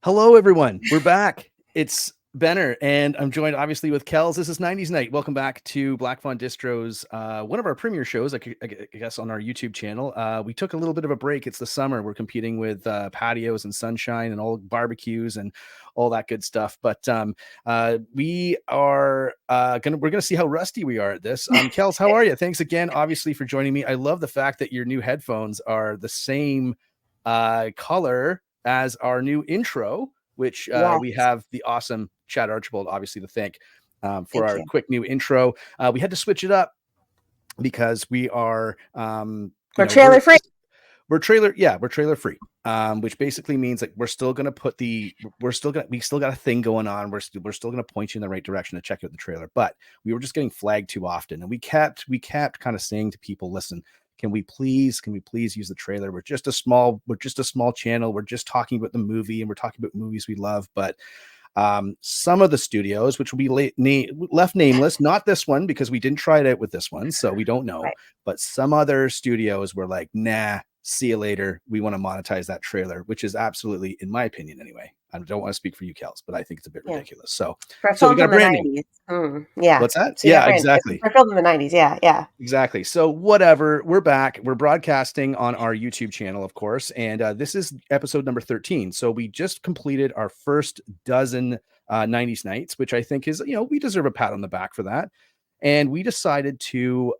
Hello, everyone. We're back. It's Benner, and I'm joined obviously with Kells. This is 90s Night. Welcome back to Black Fawn Distro's, one of our premiere shows, I guess, on our YouTube channel. We took a little bit of a break. It's the summer. We're competing with patios and sunshine and all barbecues and all that good stuff. But we are we're gonna see how rusty we are at this. Kells, how are you? Thanks again, obviously, for joining me. I love the fact that your new headphones are the same color as our new intro, which we have the awesome Chad Archibald, obviously, to thank for our quick new intro. We had to switch it up because we are we're trailer free. We're trailer free, which basically means like we still got a thing going on. We're still going to point you in the right direction to check out the trailer, but we were just getting flagged too often, and we kept kind of saying to people, listen, can we please use the trailer? We're just a small channel. We're just talking about the movie, and we're talking about movies we love. But some of the studios, which will be left nameless, not this one because we didn't try it out with this one, so we don't know. Right. But some other studios were like, nah, see you later. We want to monetize that trailer, which is absolutely, in my opinion anyway. I don't want to speak for you, Kells, but I think it's a bit ridiculous. So we got branding. Yeah. What's that? So yeah, exactly. For filmed in the 90s. Yeah. Exactly. So whatever, we're back. We're broadcasting on our YouTube channel, of course. And this is episode number 13. So we just completed our first dozen 90s nights, which I think is, we deserve a pat on the back for that. And we decided to,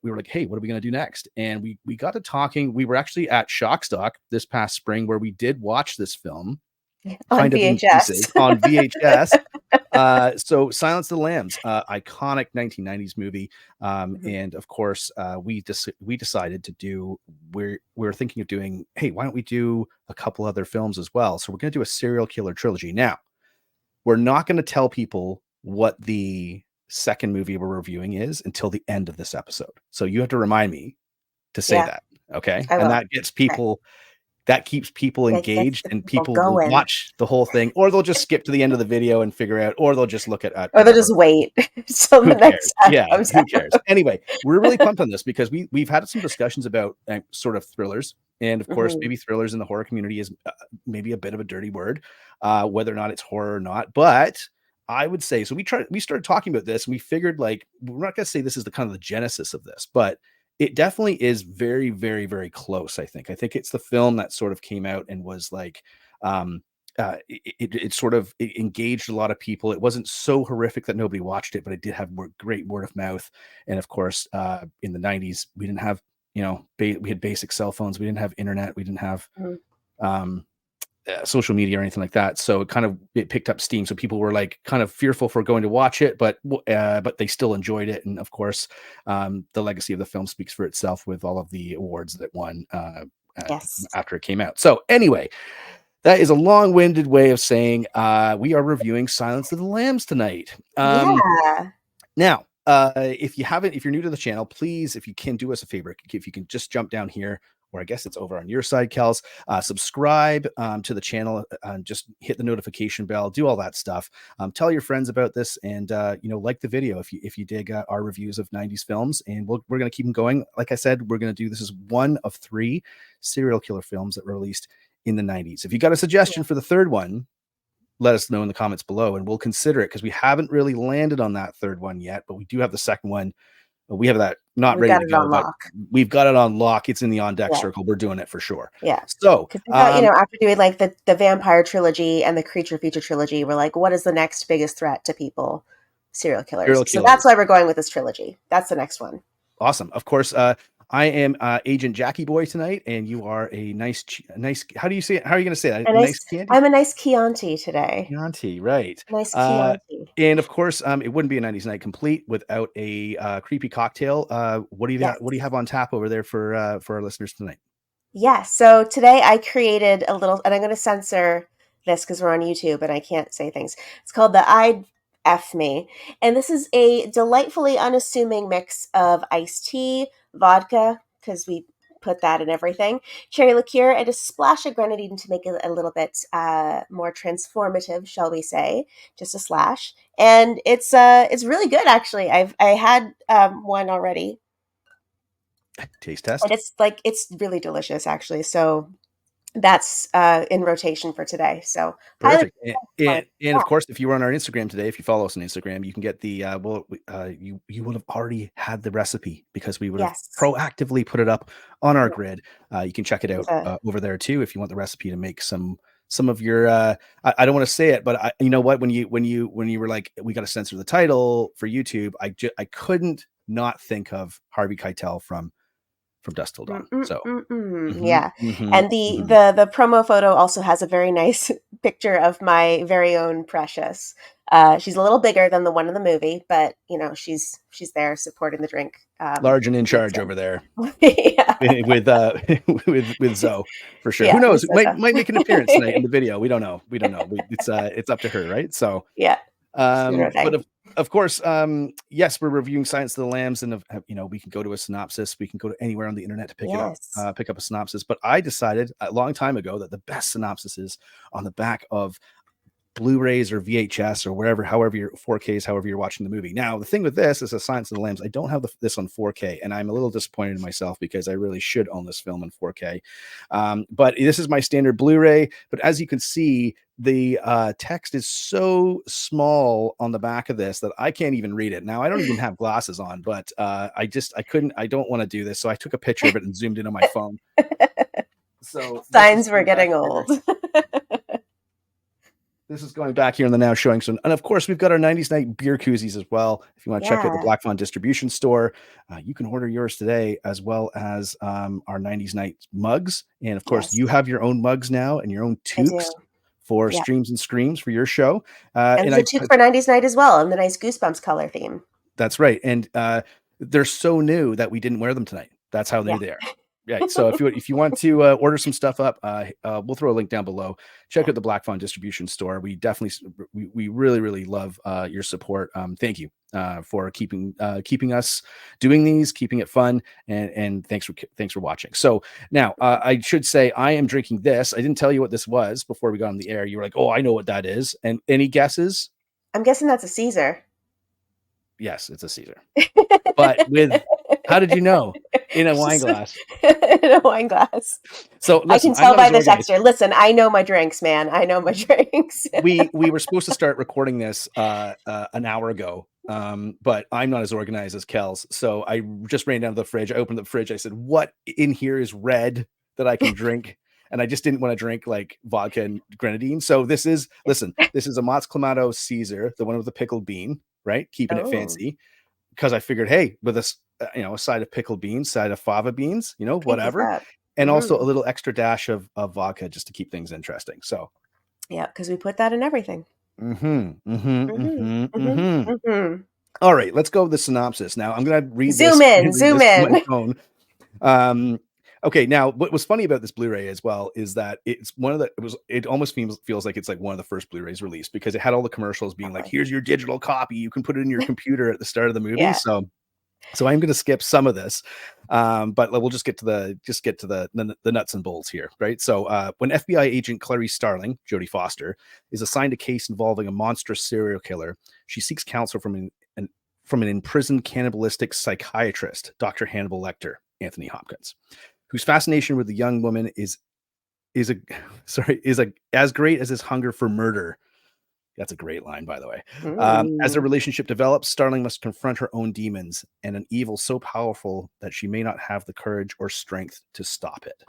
we were like, hey, what are we going to do next? And we got to talking. We were actually at Shockstock this past spring where we did watch this film. On VHS. On VHS. So Silence of the Lambs, iconic 1990s movie. And of course, we decided to do, we're thinking of doing, hey, why don't we do a couple other films as well? So we're going to do a serial killer trilogy. Now, we're not going to tell people what the second movie we're reviewing is until the end of this episode. So you have to remind me to say that. Okay. And that gets people, okay. That keeps people engaged, and people will watch the whole thing, or they'll just skip to the end of the video and figure out, or they'll just look at or they'll just wait till the next time. Yeah, who cares? Anyway, we're really pumped on this because we've had some discussions about sort of thrillers, and of course, maybe thrillers in the horror community is maybe a bit of a dirty word, whether or not it's horror or not. But I would say, so we started talking about this, and we figured, like, we're not going to say this is the kind of the genesis of this, but it definitely is very, very, very close. I think it's the film that sort of came out and was like, it sort of engaged a lot of people. It wasn't so horrific that nobody watched it, but it did have great word of mouth. And of course, in the 90s, we didn't have, we had basic cell phones. We didn't have internet. We didn't have, social media or anything like that. So it picked up steam. So people were like kind of fearful for going to watch it, but they still enjoyed it. And of course, the legacy of the film speaks for itself with all of the awards that won after it came out. So anyway, that is a long-winded way of saying we are reviewing Silence of the Lambs tonight. Now, if you're new to the channel, please, if you can, do us a favor. If you can just jump down here, or I guess it's over on your side, Kells, subscribe to the channel, just hit the notification bell, do all that stuff. Tell your friends about this, and like the video if you dig our reviews of 90s films, and we're going to keep them going. Like I said, we're going to do, this is one of 3 serial killer films that were released in the 90s. If you got a suggestion for the third one, let us know in the comments below, and we'll consider it, because we haven't really landed on that third one yet, but we do have the second one. We have that ready to go, but we've got it on lock. It's in the on deck circle. We're doing it for sure. Yeah. So, after doing like the vampire trilogy and the creature feature trilogy, we're like, what is the next biggest threat to people? Serial killers. So that's why we're going with this trilogy. That's the next one. Awesome. Of course, I am Agent Jackie Boy tonight, and you are a nice. How do you say it? How are you going to say that? Nice candy? I'm a nice Chianti today. Chianti, right? Nice Chianti. And of course, it wouldn't be a 90s night complete without a creepy cocktail. What do you have on tap over there for our listeners tonight? Yeah. So today I created a little, and I'm going to censor this because we're on YouTube and I can't say things. It's called the I'd F Me, and this is a delightfully unassuming mix of iced tea, vodka, because we put that in everything, cherry liqueur, and a splash of grenadine to make it a little bit more transformative, shall we say, just a slash. And it's really good, actually. I had one already. Taste test. And it's really delicious, actually. So That's in rotation for today. So highly Perfect. recommend. And Yeah. of course, if you were on our Instagram today, if you follow us on Instagram, you can get the you would have already had the recipe because we would have Yes. proactively put it up on our Yeah. grid. You can check it out With a over there too if you want the recipe to make some of your I don't want to say it, but you know what, when you were like, we got to censor the title for YouTube, I couldn't not think of Harvey Keitel from Dusk Till Dawn. So Yeah. mhm, And the mhm. the the promo photo also has a very nice picture of my very own Precious. She's a little bigger than the one in the movie, but she's there supporting the drink Large and in charge mixing. over there. Yeah. With with Zoe for sure. Who Yeah, with knows? It Sissa. might make an appearance tonight in the video. We don't know. We don't know. It's up to her, right? So, Yeah. Sure but thing. of course, yes, we're reviewing Silence of the Lambs, and we can go to a synopsis. We can go to anywhere on the internet to Yes. pick up a synopsis. But I decided a long time ago that the best synopsis is on the back of Blu-rays or VHS or wherever, however your 4Ks, however you're watching the movie. Now, the thing with this is a Silence of the Lambs. I don't have this on 4K, and I'm a little disappointed in myself because I really should own this film in 4K. But this is my standard Blu-ray. But as you can see, the text is so small on the back of this that I can't even read it. Now, I don't even have glasses on, but I couldn't. I don't want to do this, so I took a picture of it and zoomed in on my phone. So this is Signs we're going back getting here. old. This is going back here in the now showing some, and of course we've got our 90s night beer koozies as well. If you want to check out the Yeah. Black Fawn distribution store, you can order yours today, as well as our 90s night mugs. And of course, Yes, you have your own mugs now and your own I do. toques for Yeah. streams and screams for your show. And And there's a toque for 90s night as well, and the nice Goosebumps color theme. that's right. And they're so new that we didn't wear them tonight. That's how Yeah. new they are. Right. So if you want to order some stuff up, we'll throw a link down below. Check out the Black Fawn distribution store. We definitely, we really, really love your support. Thank you for keeping us doing these, keeping it fun, and thanks for watching. So now I should say I am drinking this. I didn't tell you what this was before we got on the air. You were like, oh, I know what that is. And any guesses? I'm guessing that's a Caesar. Yes, it's a Caesar. But with, how did you know? In a It's wine just glass. in a wine glass. So I listen, can I'm tell not by as the organized. texture. Listen, I know my drinks, man. I know my drinks. We were supposed to start recording this an hour ago, but I'm not as organized as Kells. So I just ran down to the fridge. I opened the fridge. I said, "What in here is red that I can drink?" And I just didn't want to drink like vodka and grenadine. So this is a Mott's Clamato Caesar, the one with the pickled bean, right? Keeping it Oh, fancy, because I figured, hey, with this, a side of pickled beans, side of fava beans, pink is whatever, up. and also a Mm-hmm. little extra dash of vodka just to keep things interesting. So, Yeah, because we put that in everything. mm-hmm, mm-hmm, Mm-hmm. mm-hmm, Mm-hmm. mm-hmm. Mm-hmm. All right, let's go with the synopsis. Now I'm gonna read Zoom this. in, Read zoom this from my in. phone. Okay, now what was funny about this Blu-ray as well is that it's one of the it almost feels like it's like one of the first Blu-rays released, because it had all the commercials being like, Definitely. here's your digital copy, you can put it in your computer at the start of the movie. Yeah. So I'm going to skip some of this, but we'll just get to the nuts and bolts here, right? So when FBI agent Clarice Starling, Jodie Foster, is assigned a case involving a monstrous serial killer, she seeks counsel from an imprisoned cannibalistic psychiatrist, Dr. Hannibal Lecter, Anthony Hopkins, whose fascination with the young woman is as great as his hunger for murder. That's a great line, by the way. As their Mm. relationship develops, Starling must confront her own demons and an evil so powerful that she may not have the courage or strength to stop it.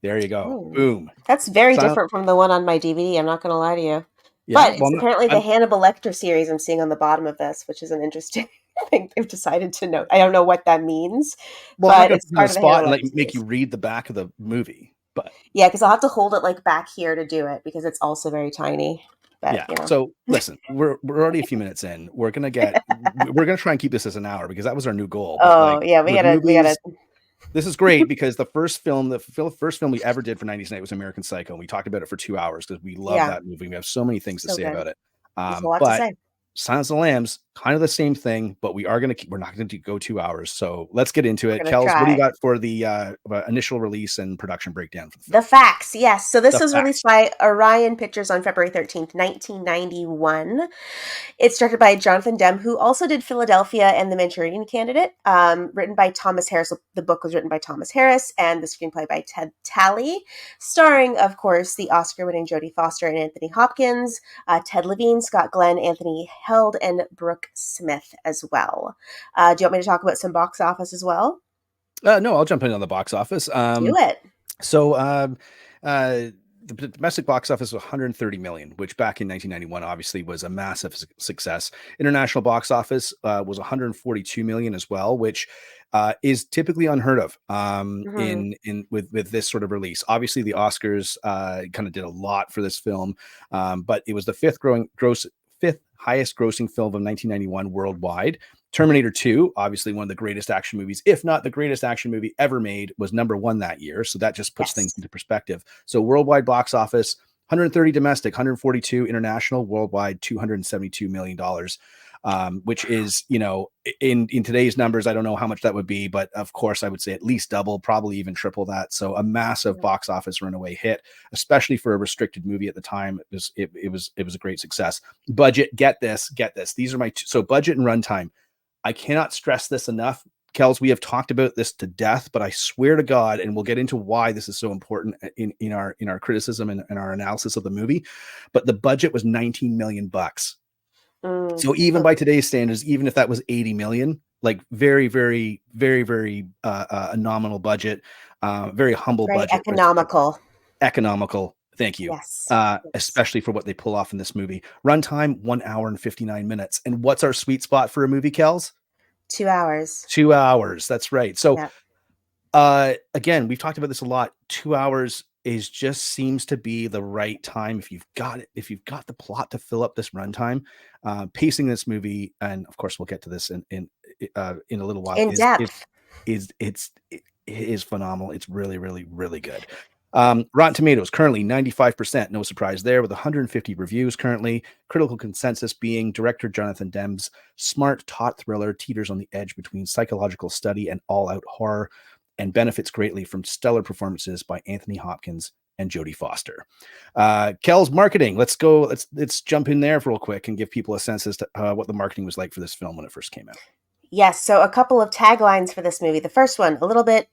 There you go. Oh. Boom. That's very Silent, different from the one on my DVD. I'm not going to lie to you. yeah. But Well, it's apparently the Hannibal Lecter series I'm seeing on the bottom of this, which is an interesting thing they've decided to note. I don't know what that means, I'm not but going to it's put you on part the of the spot Hannibal and like Lecter make you series. read the back of the movie, but Yeah, because I'll have to hold it like back here to do it because it's also very tiny. But yeah. So listen, we're already a few minutes in. We're gonna try and keep this as an hour because that was our new goal. But like Oh yeah, with we gotta. movies, this is great because the first film we ever did for 90s Night was American Psycho. And we talked about it for 2 hours because we love Yeah, that movie. We have so many things to so say good. about it. There's a lot to But say. Silence of the Lambs, kind of the same thing, but we're not going to go 2 hours. So let's get into We're it. gonna Kells, what do you try. got for the initial release and production breakdown for the The film? facts, yes. So this The was released facts. by Orion Pictures on February 13th, 1991. It's directed by Jonathan Demme, who also did Philadelphia and The Manchurian Candidate. Written by Thomas Harris. The book was written by Thomas Harris, and the screenplay by Ted Talley. Starring, of course, the Oscar-winning Jodie Foster and Anthony Hopkins, Ted Levine, Scott Glenn, Anthony Held, and Brooke Smith as well. Do you want me to talk about some box office as well? No, I'll jump in on the box office. Do it. So the domestic box office was 130 million, which back in 1991 obviously was a massive success. International box office was 142 million as well, which is typically unheard of Mm-hmm. in with this sort of release. Obviously, the Oscars kind of did a lot for this film, but it was the fifth highest grossing film of 1991 worldwide. Terminator 2, obviously one of the greatest action movies, if not the greatest action movie ever made, was number one that year. So that just puts things Yes. into perspective. So worldwide box office, 130 domestic, 142 international, worldwide $272 million. Which is, in today's numbers, I don't know how much that would be, but of course I would say at least double, probably even triple that. So a massive box office runaway hit, especially for a restricted movie at the time. It was a great success. Budget, get this. These are so budget and runtime. I cannot stress this enough. Kells, we have talked about this to death, but I swear to God, and we'll get into why this is so important in our criticism and our analysis of the movie. But the budget was 19 million bucks. Mm. So even by today's standards, even if that was 80 million, like very, very, very, very a nominal budget, very humble Very budget, but economical. economical. Thank you. Yes. Yes. Especially for what they pull off in this movie. Runtime 1 hour and 59 minutes. And what's our sweet spot for a movie, Kells? 2 hours. 2 hours. That's right. So Yeah. again, we've talked about this a lot. 2 hours is just seems to be the right time if you've got it, if you've got the plot to fill up this runtime. Pacing this movie, and of course we'll get to this in a little while, In depth. it is phenomenal. It's really, really, really good. Rotten Tomatoes currently 95%. No surprise there, with 150 reviews currently. Critical consensus being director Jonathan Demme's smart, taut thriller teeters on the edge between psychological study and all-out horror, and benefits greatly from stellar performances by Anthony Hopkins and Jodie Foster. Kells, marketing. Let's go. Let's jump in there real quick and give people a sense as to what the marketing was like for this film when it first came out. Yes. So a couple of taglines for this movie. The first one, a little bit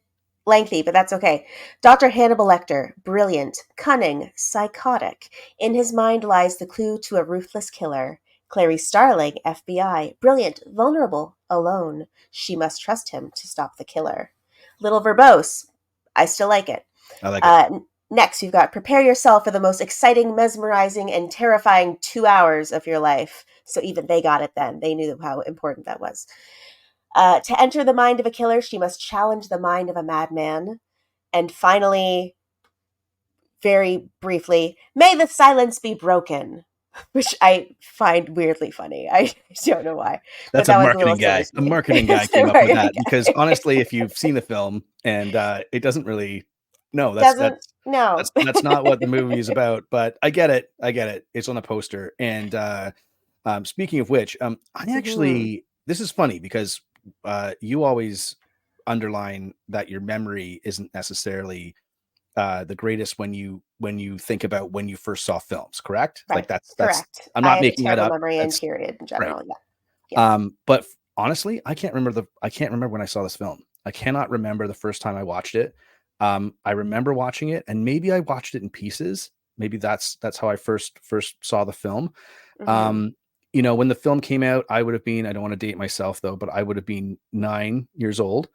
lengthy, but that's okay. Dr. Hannibal Lecter, brilliant, cunning, psychotic. In his mind lies the clue to a ruthless killer. Clarice Starling, FBI, brilliant, vulnerable, alone. She must trust him to stop the killer. Little verbose. I still like it. I like it. Next, you've got prepare yourself for the most exciting, mesmerizing, and terrifying 2 hours of your life. So even they got it then. They knew how important that was. To enter the mind of a killer, she must challenge the mind of a madman. And finally, very briefly, may the silence be broken, which I find weirdly funny. I don't know why, but That's a that was a little marketing silly guy. to A me. marketing guy It's a came up with marketing that because guy. honestly, if you've seen the film and it doesn't really, no, Doesn't no. that's not what the movie is about. But I get it. It's on a poster. And speaking of which, I Mhm. actually, this is funny because you always underline that your memory isn't necessarily the greatest when you think about when you first saw films, correct? Like Right. that's Correct. I'm I not have a making that terrible up. memory in That's period in right. general. Yeah. Yeah. But honestly, I can't remember when I saw this film. I cannot remember the first time I watched it. I remember watching it, and maybe I watched it in pieces. Maybe that's how I first saw the film. Mhm. Um, when the film came out, I would have been, I don't want to date myself though, but I would have been 9 years old.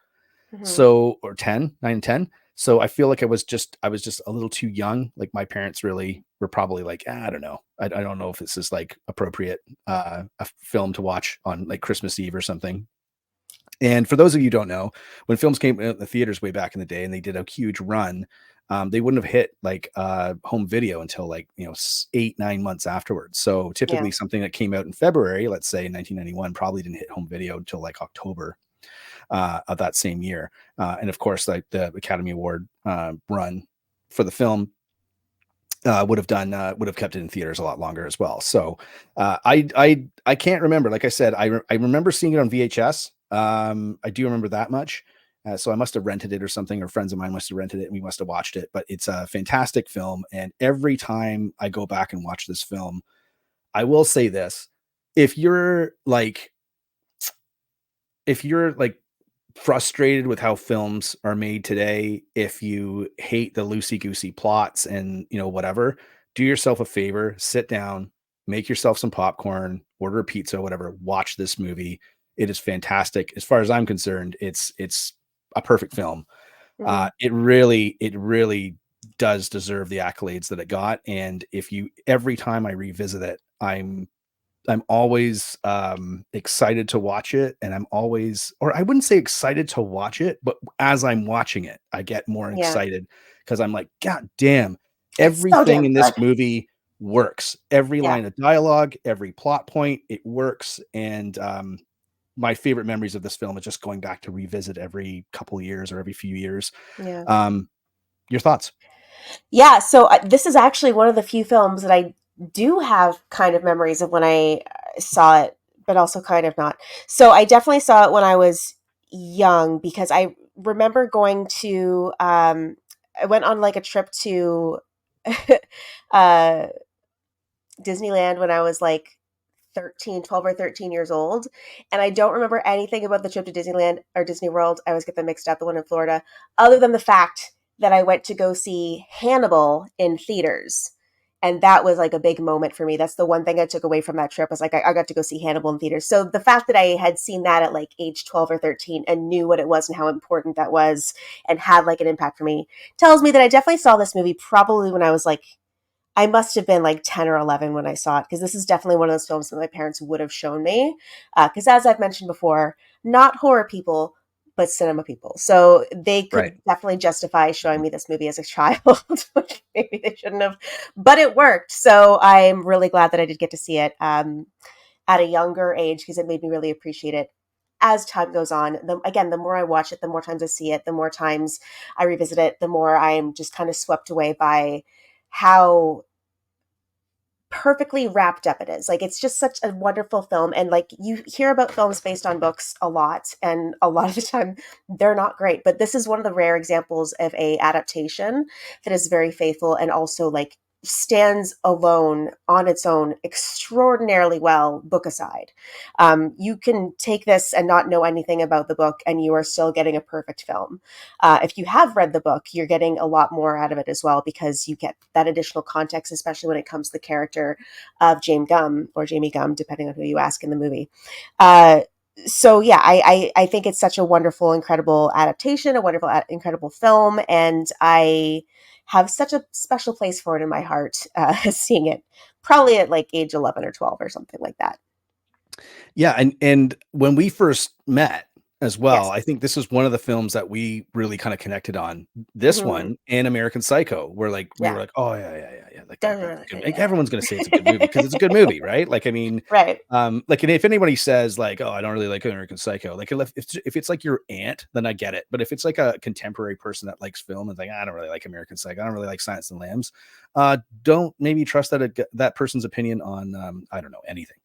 Mhm. So, or 10, 9 and 10. So I feel like I was just a little too young. Like my parents really were probably like, I don't know. I don't know if this is like appropriate, a film to watch on like Christmas Eve or something. And for those of you who don't know, when films came out in the theaters way back in the day and they did a huge run, they wouldn't have hit like home video until like 8, 9 months afterwards. So Yeah. typically something that came out in February, let's say in 1991, probably didn't hit home video until like October of that same year. And of course, like the Academy Award run for the film would have kept it in theaters a lot longer as well. So I can't remember. Like I said, I remember seeing it on VHS. I do remember that much. So I must have rented it or something, or friends of mine must have rented it and we must have watched it. But it's a fantastic film, and every time I go back and watch this film, I will say this: if you're like if you're like frustrated with how films are made today, if you hate the loosey goosey plots and whatever, do yourself a favor, sit down, make yourself some popcorn, order a pizza, whatever, watch this movie. It is fantastic. As far as I'm concerned, it's a perfect film. Mhm. It really does deserve the accolades that it got. And if you every time I revisit it, I'm always excited to watch it, and I'm always, or I wouldn't say excited to watch it, but as I'm watching it, I get more Yeah. excited because I'm like, God damn, It's so everything damn in this good. movie works. Every Yeah. line of dialogue, every plot point, it works. And my favorite memories of this film is just going back to revisit every couple of years or every few years. Yeah. Um, your thoughts? Yeah, so this is actually one of the few films that I do have kind of memories of when I saw it, but also kind of not. So I definitely saw it when I was young because I remember going to I went on like a trip to uh Disneyland when I was like 13, 12 or 13 years old. And I don't remember anything about the trip to Disneyland or Disney World. I always get them mixed up, the one in Florida, other than the fact that I went to go see Hannibal in theaters. And that was like a big moment for me. That's the one thing I took away from that trip was like I got to go see Hannibal in theaters. So the fact that I had seen that at like age 12 or 13 and knew what it was and how important that was and had like an impact for me tells me that I definitely saw this movie probably when I was like I must have been like 10 or 11 when I saw it because this is definitely one of those films that my parents would have shown me. Because, as I've mentioned before, not horror people, but cinema people. So they could Right. definitely justify showing me this movie as a child, which maybe they shouldn't have, but it worked. So I'm really glad that I did get to see it at a younger age because it made me really appreciate it as time goes on. Again, the more I watch it, the more times I see it, the more times I revisit it, the more I'm just kind of swept away by how perfectly wrapped up it is. Like it's just such a wonderful film and like you hear about films based on books a lot and a lot of the time they're not great, but this is one of the rare examples of a adaptation that is very faithful and also like stands alone on its own extraordinarily well book aside. You can take this and not know anything about the book and you are still getting a perfect film. If you have read the book, you're getting a lot more out of it as well because you get that additional context, especially when it comes to the character of James Gum or Jamie Gum, depending on who you ask in the movie. Uh, so yeah, I think it's such a wonderful, incredible adaptation, a wonderful, incredible film, and I have such a special place for it in my heart. Seeing it probably at like age 11 or 12 or something like that. Yeah, and when we first met as well, Yes. I think this was one of the films that we really kind of connected on. This Hmm. one and American Psycho, where like we were Yeah. like, oh yeah, yeah, yeah, yeah. Like Those that's are good. really Like, good. everyone's gonna say it's a good movie because it's a good movie, right? Like I mean, Right. like, and if anybody says like, oh, I don't really like American Psycho, like if it's like your aunt, then I get it. But if it's like a contemporary person that likes film and like, I don't really like American Psycho, I don't really like Silence and Lambs, don't maybe trust that person's opinion on I don't know anything.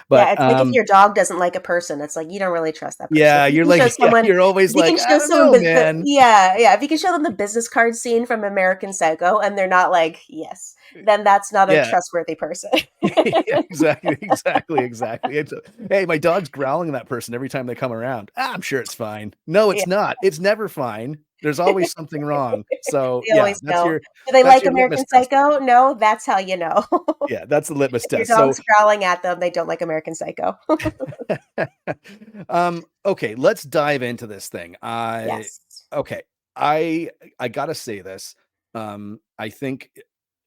Yeah, But it's like if your dog doesn't like a person, it's like you don't really trust that person. If yeah, you you're can show like, yeah, someone, you're always if you can like, I show don't someone know, man. yeah, if you can show them the business card scene from American Psycho and they're not like, yes, then that's not a Yeah. trustworthy person. Yeah, exactly. Hey, my dog's growling at that person every time they come around. I'm sure it's fine. No, Yeah, it's not. It's never fine. There's always something wrong. So they yeah, always know. Do they that's like your litmus American test. Psycho? No, that's how you know. Yeah, that's the litmus If your test. So dog's growling at them, they don't like American Psycho. okay, let's dive into this thing. Yes. Okay. I gotta say this. I think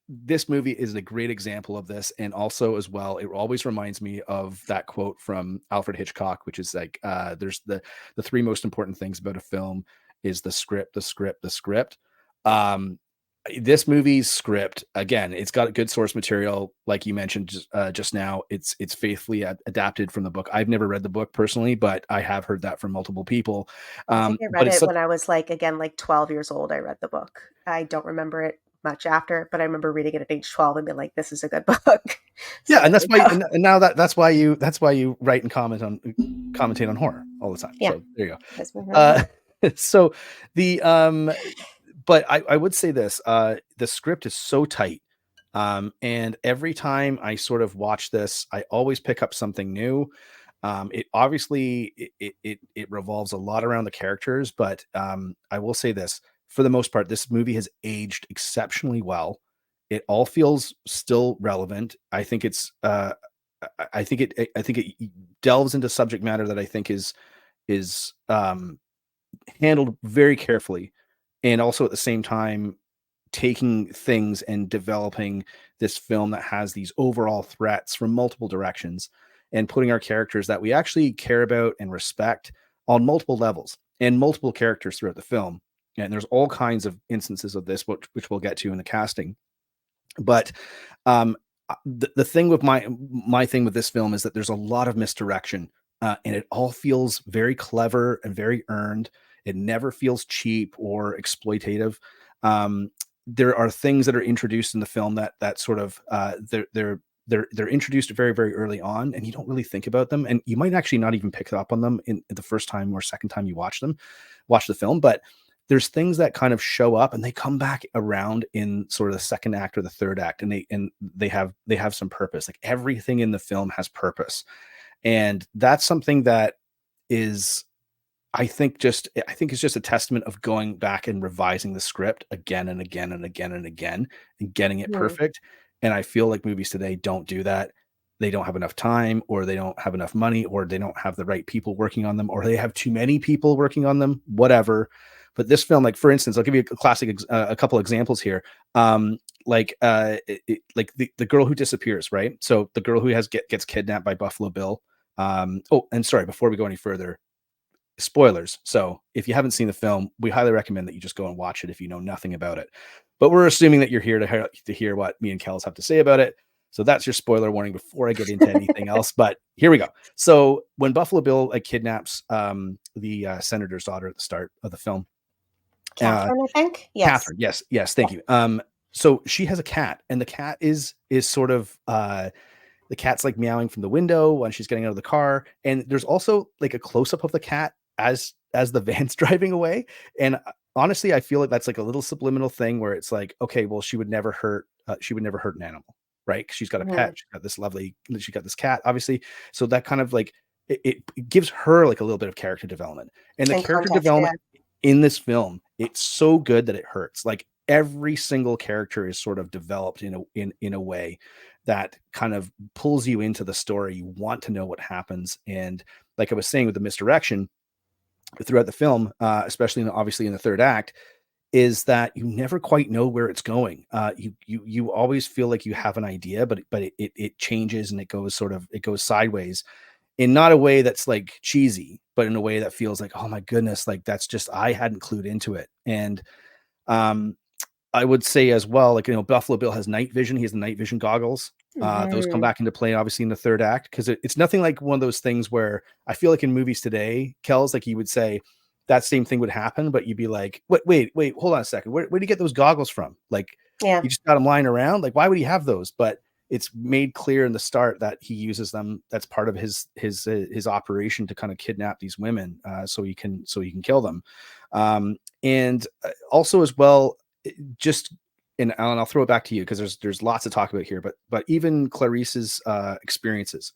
this movie is a great example of this, and also as well, it always reminds me of that quote from Alfred Hitchcock, which is like, there's the three most important things about a film is the script, the script, the script. Um, this movie's script, again, it's got good source material, like you mentioned just now. It's faithfully adapted from the book. I've never read the book personally, but I have heard that from multiple people. I think I But read it's it such when I was like, again, like 12 years old. I read the book. I don't remember it much after, but I remember reading it at age 12 and being like, this is a good book. Yeah, So and there that's you why, go. and now that's why you write and commentate on horror all the time. Yeah. So there you go. That's Uh, so the but I would say this, the script is so tight. And every time I sort of watch this, I always pick up something new. It obviously it revolves a lot around the characters, but I will say this, for the most part, this movie has aged exceptionally well. It all feels still relevant. I think it's I think it delves into subject matter that I think is handled very carefully, and also at the same time taking things and developing this film that has these overall threats from multiple directions, and putting our characters that we actually care about and respect on multiple levels and multiple characters throughout the film. And there's all kinds of instances of this, which we'll get to in the casting. But um, the thing with my thing with this film is that there's a lot of misdirection, and it all feels very clever and very earned. It never feels cheap or exploitative. Um, there are things that are introduced in the film that sort of they're introduced very very early on, and you don't really think about them, and you might actually not even pick up on them in the first time or second time you watch the film. But there's things that kind of show up and they come back around in sort of the second act or the third act, and they have some purpose. Like everything in the film has purpose, and that's something that is, I think it's just a testament of going back and revising the script again and again and again and again and getting it Mhm. perfect. And I feel like movies today don't do that. They don't have enough time, or they don't have enough money, or they don't have the right people working on them, or they have too many people working on them, whatever. But this film, like for instance, I'll give you a a couple examples here. Like the girl who disappears, right? So the girl who gets kidnapped by Buffalo Bill. Oh, and sorry, before we go any further, spoilers. So if you haven't seen the film, we highly recommend that you just go and watch it if you know nothing about it. But we're assuming that you're here to hear what me and Kells have to say about it. So that's your spoiler warning before I get into anything else. But here we go. So when Buffalo Bill kidnaps the senator's daughter at the start of the film, uh, Catherine, I think. Yes. Catherine, yes, thank you. So she has a cat, and the cat is sort of the cat's like meowing from the window when she's getting out of the car, and there's also like a close up of the cat as the van's driving away. And honestly, I feel like that's like a little subliminal thing where it's like, okay, well, she would never hurt an animal, right? 'Cause she's got a pet, Mhm. she got this cat, obviously. So that kind of like it gives her like a little bit of character development, and the And character context, yeah. development in this film, it's so good that it hurts. Like every single character is sort of developed in a way that kind of pulls you into the story. You want to know what happens. And like I was saying with the misdirection throughout the film, especially obviously in the third act, is that you never quite know where it's going. You always feel like you have an idea, but it changes and it goes sideways in not a way that's like cheesy, but in a way that feels like, oh my goodness, like that's just, I hadn't clued into it. And um, I would say as well, like, Buffalo Bill has night vision. He has the night vision goggles. Those come Mhm. back into play, obviously, in the third act, because it's nothing like one of those things where I feel like in movies today, Kells, like you would say that same thing would happen, but you'd be like, wait, hold on a second. Where do you get those goggles from? Like, Yeah. you just got them lying around. Like, why would he have those? But it's made clear in the start that he uses them. That's part of his operation to kind of kidnap these women, so he can kill them. And also as well, just, and Alan, I'll throw it back to you because there's lots to talk about here. But even Clarice's experiences,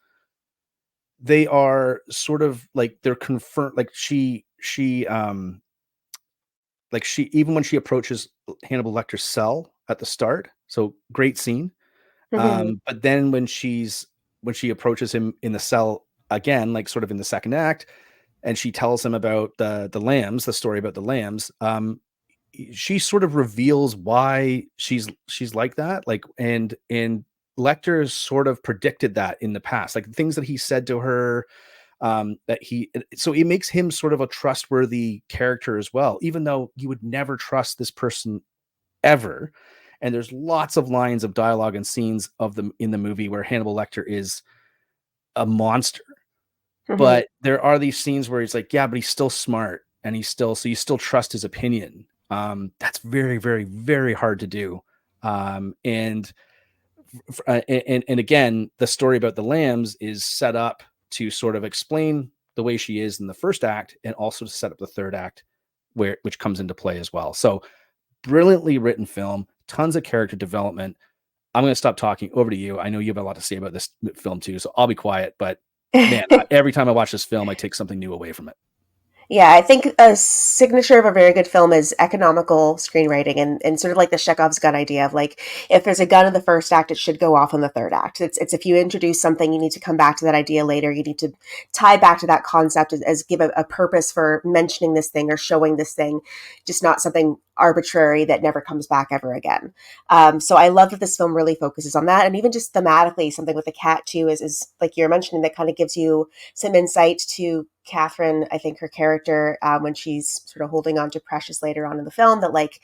they are sort of like they're confirmed. Like she even when she approaches Hannibal Lecter's cell at the start, so great scene. Mhm. But then when she approaches him in the cell again, like sort of in the second act, and she tells him about the lambs, the story about the lambs. She sort of reveals why she's like that, like, and Lecter has sort of predicted that in the past, like things that he said to her, that he so it makes him sort of a trustworthy character as well, even though you would never trust this person ever. And there's lots of lines of dialogue and scenes of them in the movie where Hannibal Lecter is a monster, Mhm. but there are these scenes where he's like, yeah, but he's still smart, and he's still, so you still trust his opinion. That's very, very, very hard to do. And and again, the story about the lambs is set up to sort of explain the way she is in the first act, and also to set up the third act, which comes into play as well. So brilliantly written film, tons of character development. I'm going to stop talking. Over to you. I know you have a lot to say about this film too, so I'll be quiet. But man, every time I watch this film, I take something new away from it. Yeah, I think a signature of a very good film is economical screenwriting, and sort of like the Chekhov's gun idea of like, if there's a gun in the first act, it should go off in the third act. It's if you introduce something, you need to come back to that idea later. You need to tie back to that concept as give a purpose for mentioning this thing or showing this thing, just not something arbitrary that never comes back ever again. So I love that this film really focuses on that, and even just thematically, something with the cat too is like you're mentioning, that kind of gives you some insight to Catherine, I think her character, when she's sort of holding on to Precious later on in the film, that like,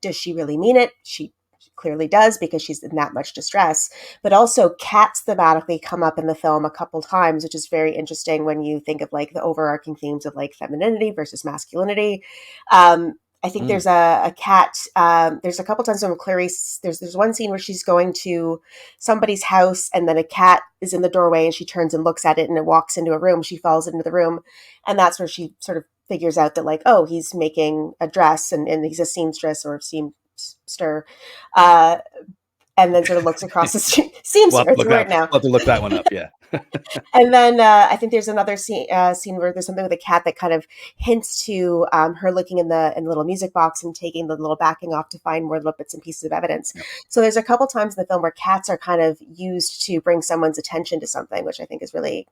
does she really mean it? She clearly does, because she's in that much distress. But also cats thematically come up in the film a couple times, which is very interesting when you think of like the overarching themes of like femininity versus masculinity. I think there's a cat. There's a couple times when Clarice, there's one scene where she's going to somebody's house, and then a cat is in the doorway, and she turns and looks at it, and it walks into a room. She falls into the room, and that's where she sort of figures out that like, oh, he's making a dress, and he's a seamstress or seamster, uh, and then sort of looks across the seamster. It's a word now. We'll have to look that one up. Yeah. And then I think there's another scene where there's something with a cat that kind of hints to her looking in the little music box and taking the little backing off to find more little bits and pieces of evidence. Yep. So there's a couple times in the film where cats are kind of used to bring someone's attention to something, which I think is really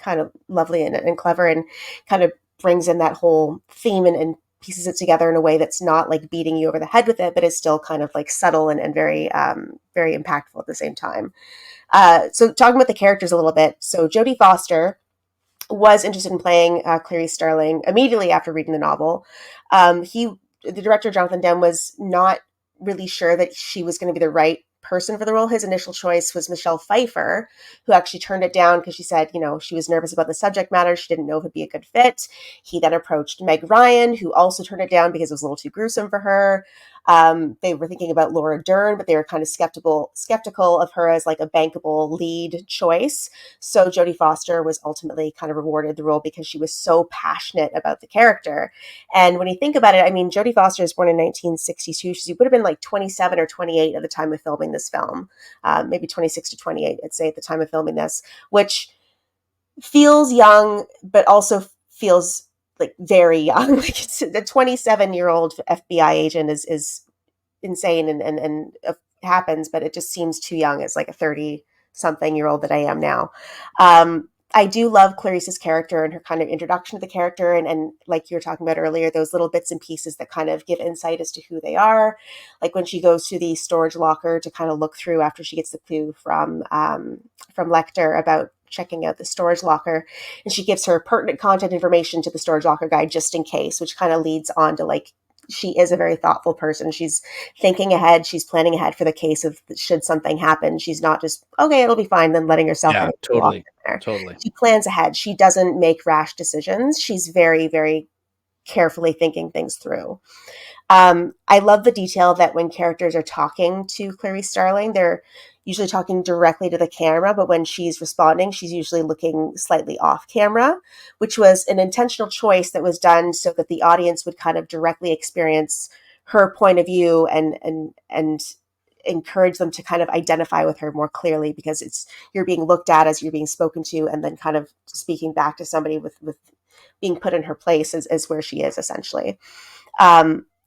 kind of lovely and clever, and kind of brings in that whole theme and pieces it together in a way that's not like beating you over the head with it, but is still kind of like subtle and very, very impactful at the same time. So talking about the characters a little bit. So Jodie Foster was interested in playing Clarice Starling immediately after reading the novel. The director, Jonathan Demme, was not really sure that she was going to be the right person for the role. His initial choice was Michelle Pfeiffer, who actually turned it down because she said, she was nervous about the subject matter. She didn't know if it'd be a good fit. He then approached Meg Ryan, who also turned it down because it was a little too gruesome for her. They were thinking about Laura Dern, but they were kind of skeptical of her as like a bankable lead choice. So Jodie Foster was ultimately kind of rewarded the role because she was so passionate about the character. And when you think about it, I mean, Jodie Foster was born in 1962. She would have been like 27 or 28 at the time of filming this film, maybe 26 to 28, I'd say, at the time of filming this, which feels young, but also feels like very young. Like the 27-year-old FBI agent is insane and happens, but it just seems too young as like a 30-something-year-old that I am now. I do love Clarice's character and her kind of introduction to the character, and like you were talking about earlier, those little bits and pieces that kind of give insight as to who they are. Like when she goes to the storage locker to kind of look through after she gets the clue from Lecter about checking out the storage locker, and she gives her pertinent content information to the storage locker guy just in case, which kind of leads on to like, she is a very thoughtful person. She's thinking ahead. She's planning ahead for the case of should something happen. She's not just, okay, it'll be fine, then letting herself totally. She plans ahead. She doesn't make rash decisions. She's very, very carefully thinking things through. I love the detail that when characters are talking to Clarice Starling, they're usually talking directly to the camera, but when she's responding, she's usually looking slightly off camera, which was an intentional choice that was done so that the audience would kind of directly experience her point of view and encourage them to kind of identify with her more clearly, because you're being looked at as you're being spoken to, and then kind of speaking back to somebody with being put in her place as where she is essentially.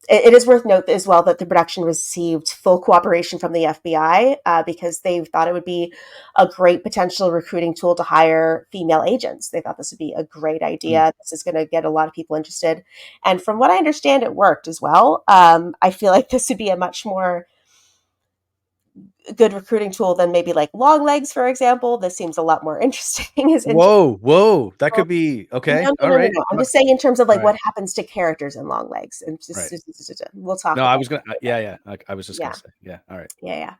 It is worth note as well that the production received full cooperation from the FBI because they thought it would be a great potential recruiting tool to hire female agents. They thought this would be a great idea. This is going to get a lot of people interested. And from what I understand, it worked as well. I feel like this would be a much more good recruiting tool than maybe like Longlegs, for example. This seems a lot more interesting. Whoa, that could be okay. No. I'm just saying in terms of like what happens to characters in Longlegs, and we'll talk. No, I was gonna. Yeah. I was just gonna say. Yeah. All right. Yeah.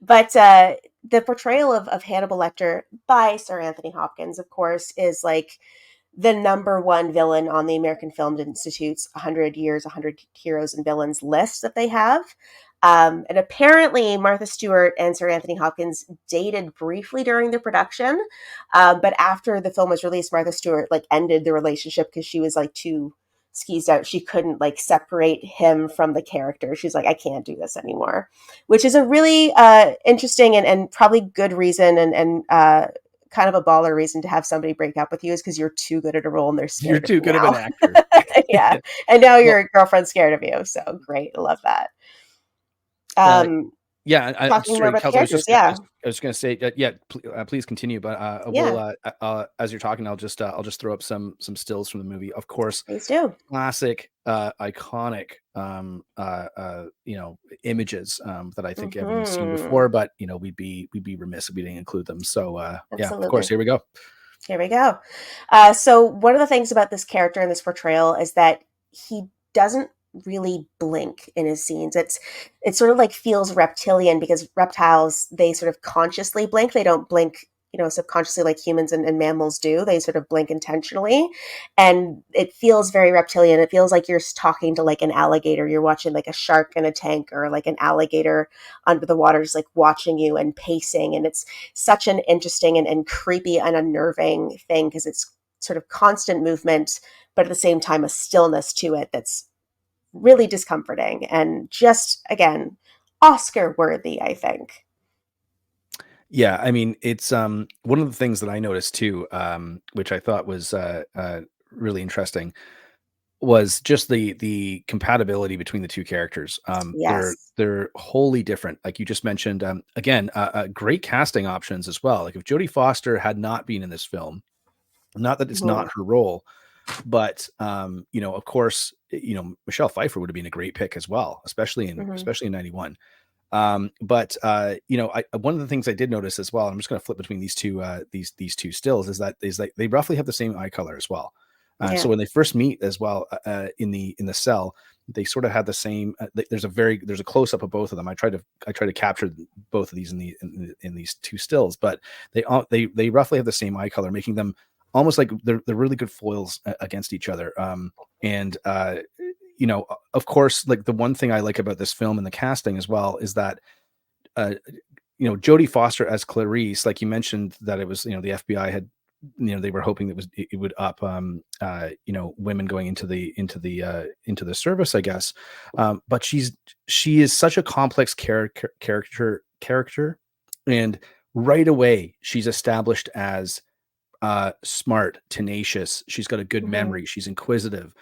But the portrayal of Hannibal Lecter by Sir Anthony Hopkins, of course, is like the number one villain on the American Film Institute's 100 Years, 100 Heroes and Villains list that they have. And apparently, Martha Stewart and Sir Anthony Hopkins dated briefly during the production, but after the film was released, Martha Stewart like ended the relationship because she was like too skeezed out. She couldn't like separate him from the character. She's like, I can't do this anymore, which is a really interesting and probably good reason and kind of a baller reason to have somebody break up with you is because you're too good at a role and they're You're scared of too you good of an now. actor. Yeah. And now Well, your girlfriend's scared of you. So great. I love that. uh, Um, yeah, Talking more sorry, about the Kels, I was characters. just Yeah. I was going to say that. Yeah, please continue. But we'll Yeah. as you're talking, I'll just throw up some stills from the movie. Of course, Please do. classic, iconic, images that I think everyone's seen Hmm. before. But we'd be remiss if we didn't include them. So yeah, of course, Absolutely. here we go. Here we go. So one of the things about this character and this portrayal is that he doesn't really blink in his scenes. It sort of like feels reptilian because reptiles they sort of consciously blink. They don't blink, subconsciously like humans and mammals do. They sort of blink intentionally, and it feels very reptilian. It feels like you're talking to like an alligator. You're watching like a shark in a tank or like an alligator under the water, just like watching you and pacing. And it's such an interesting and creepy and unnerving thing because it's sort of constant movement, but at the same time, a stillness to it that's really discomforting and just, again, Oscar worthy, I think. Yeah, I mean, it's one of the things that I noticed too, which I thought was really interesting, was just the compatibility between the two characters. Yes. They're wholly different. Like you just mentioned, again, great casting options as well. Like if Jodie Foster had not been in this film, not that it's Mhm. not her role, but of course, Michelle Pfeiffer would have been a great pick as well, Mhm. especially in '91. But one of the things I did notice as well, I'm just going to flip between these two these two stills, is that they roughly have the same eye color as well. So Yeah. when they first meet as well in the cell, they sort of had the same. There's a close up of both of them. I try to capture both of these in these two stills, but they roughly have the same eye color, making them almost like they're really good foils against each other. And of course, like the one thing I like about this film and the casting as well is that uh, Jodie Foster as Clarice, like you mentioned, that it was the FBI had they were hoping that it would up women going into the service, I guess. But she is such a complex character, and right away she's established as smart, tenacious. She's got a good Mhm. memory. She's inquisitive.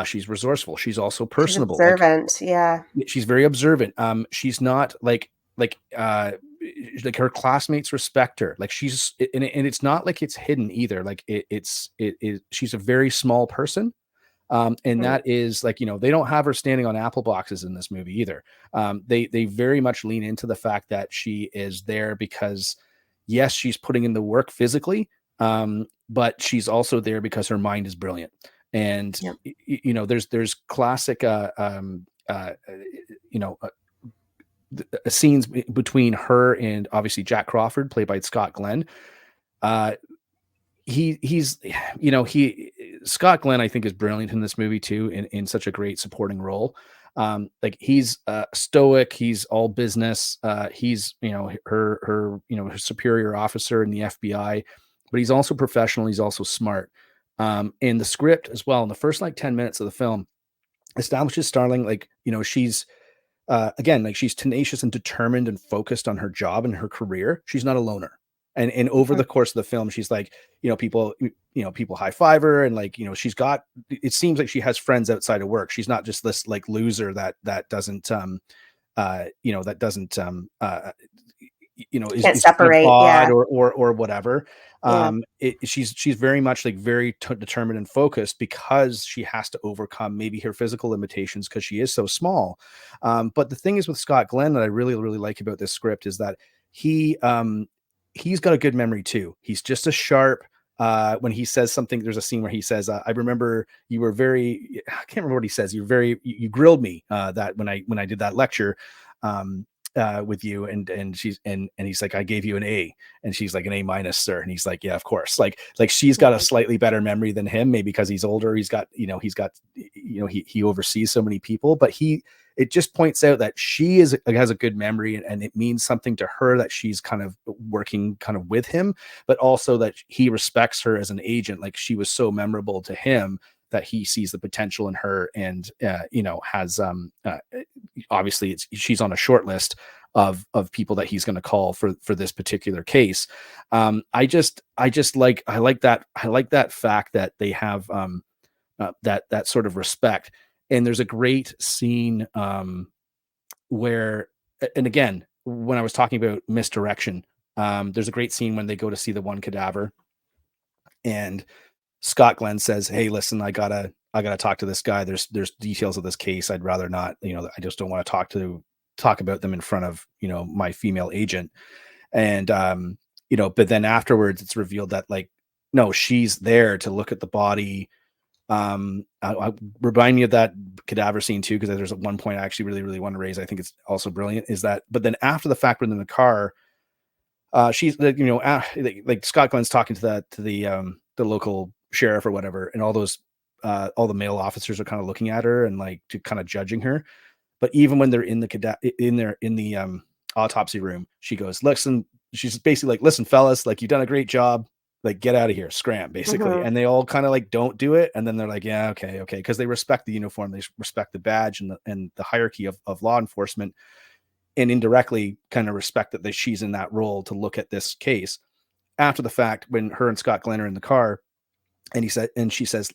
She's resourceful. She's also She's personable. observant. Yeah. She's very observant. She's not like like her classmates respect her. Like and it's not like it's hidden either. Like she's a very small person. And Mhm. that is like, they don't have her standing on apple boxes in this movie either. They very much lean into the fact that she is there because yes, she's putting in the work physically, but she's also there because her mind is brilliant. And Yep. there's classic you know uh, scenes between her and obviously Jack Crawford, played by Scott Glenn. Uh, he's he Scott Glenn, I think, is brilliant in this movie too, in such a great supporting role. Like he's stoic, he's all business. He's her superior officer in the FBI, but he's also professional. He's also smart. And the script as well, in the first like 10 minutes of the film, establishes Starling like she's again, like she's tenacious and determined and focused on her job and her career. She's not a loner. And over Mhm. the course of the film, she's like, people high five her, and like, she's got. It seems like she has friends outside of work. She's not just this like loser that doesn't that doesn't Can't is kind of separate. odd Yeah. or whatever. Yeah. She's very much like very determined and focused because she has to overcome maybe her physical limitations because she is so small. But the thing is with Scott Glenn that I really really like about this script is that he he's got a good memory too. He's just as sharp. When he says something, there's a scene where he says, "I remember you were very." I can't remember what he says. You grilled me that when I did that lecture. with you, and he's like, I gave you an A, and she's like, an A minus, sir. And he's like, yeah, of course. Like she's got a slightly better memory than him, maybe because he's older. He oversees so many people, but it just points out that she has a good memory, and it means something to her that she's kind of working kind of with him, but also that he respects her as an agent. Like, she was so memorable to him that he sees the potential in her, and has obviously she's on a short list of people that he's going to call for this particular case. I like that fact that they have that sort of respect. And there's a great scene where, and again, when I was talking about misdirection, there's a great scene when they go to see the one cadaver, and Scott Glenn says, "Hey, listen, I gotta talk to this guy. There's details of this case. I'd rather not. I just don't want to talk about them in front of my female agent." And but then afterwards, it's revealed that, like, no, she's there to look at the body. I remind me of that cadaver scene too, because there's one point I actually really want to raise. I think it's also brilliant. Is that, but then after the fact, when in the car, she's like Scott Glenn's talking to the local sheriff or whatever, and all the male officers are kind of looking at her and like to kind of judging her. But even when they're in the autopsy room, she goes, listen, she's basically like, listen, fellas, like, you've done a great job, like, get out of here, scram, basically. Mm-hmm. And they all kind of like don't do it, and then they're like, yeah, okay, because they respect the uniform, they respect the badge and the hierarchy of law enforcement, and indirectly kind of respect that she's in that role to look at this case. After the fact, when her and Scott Glenn are in the car, and she says,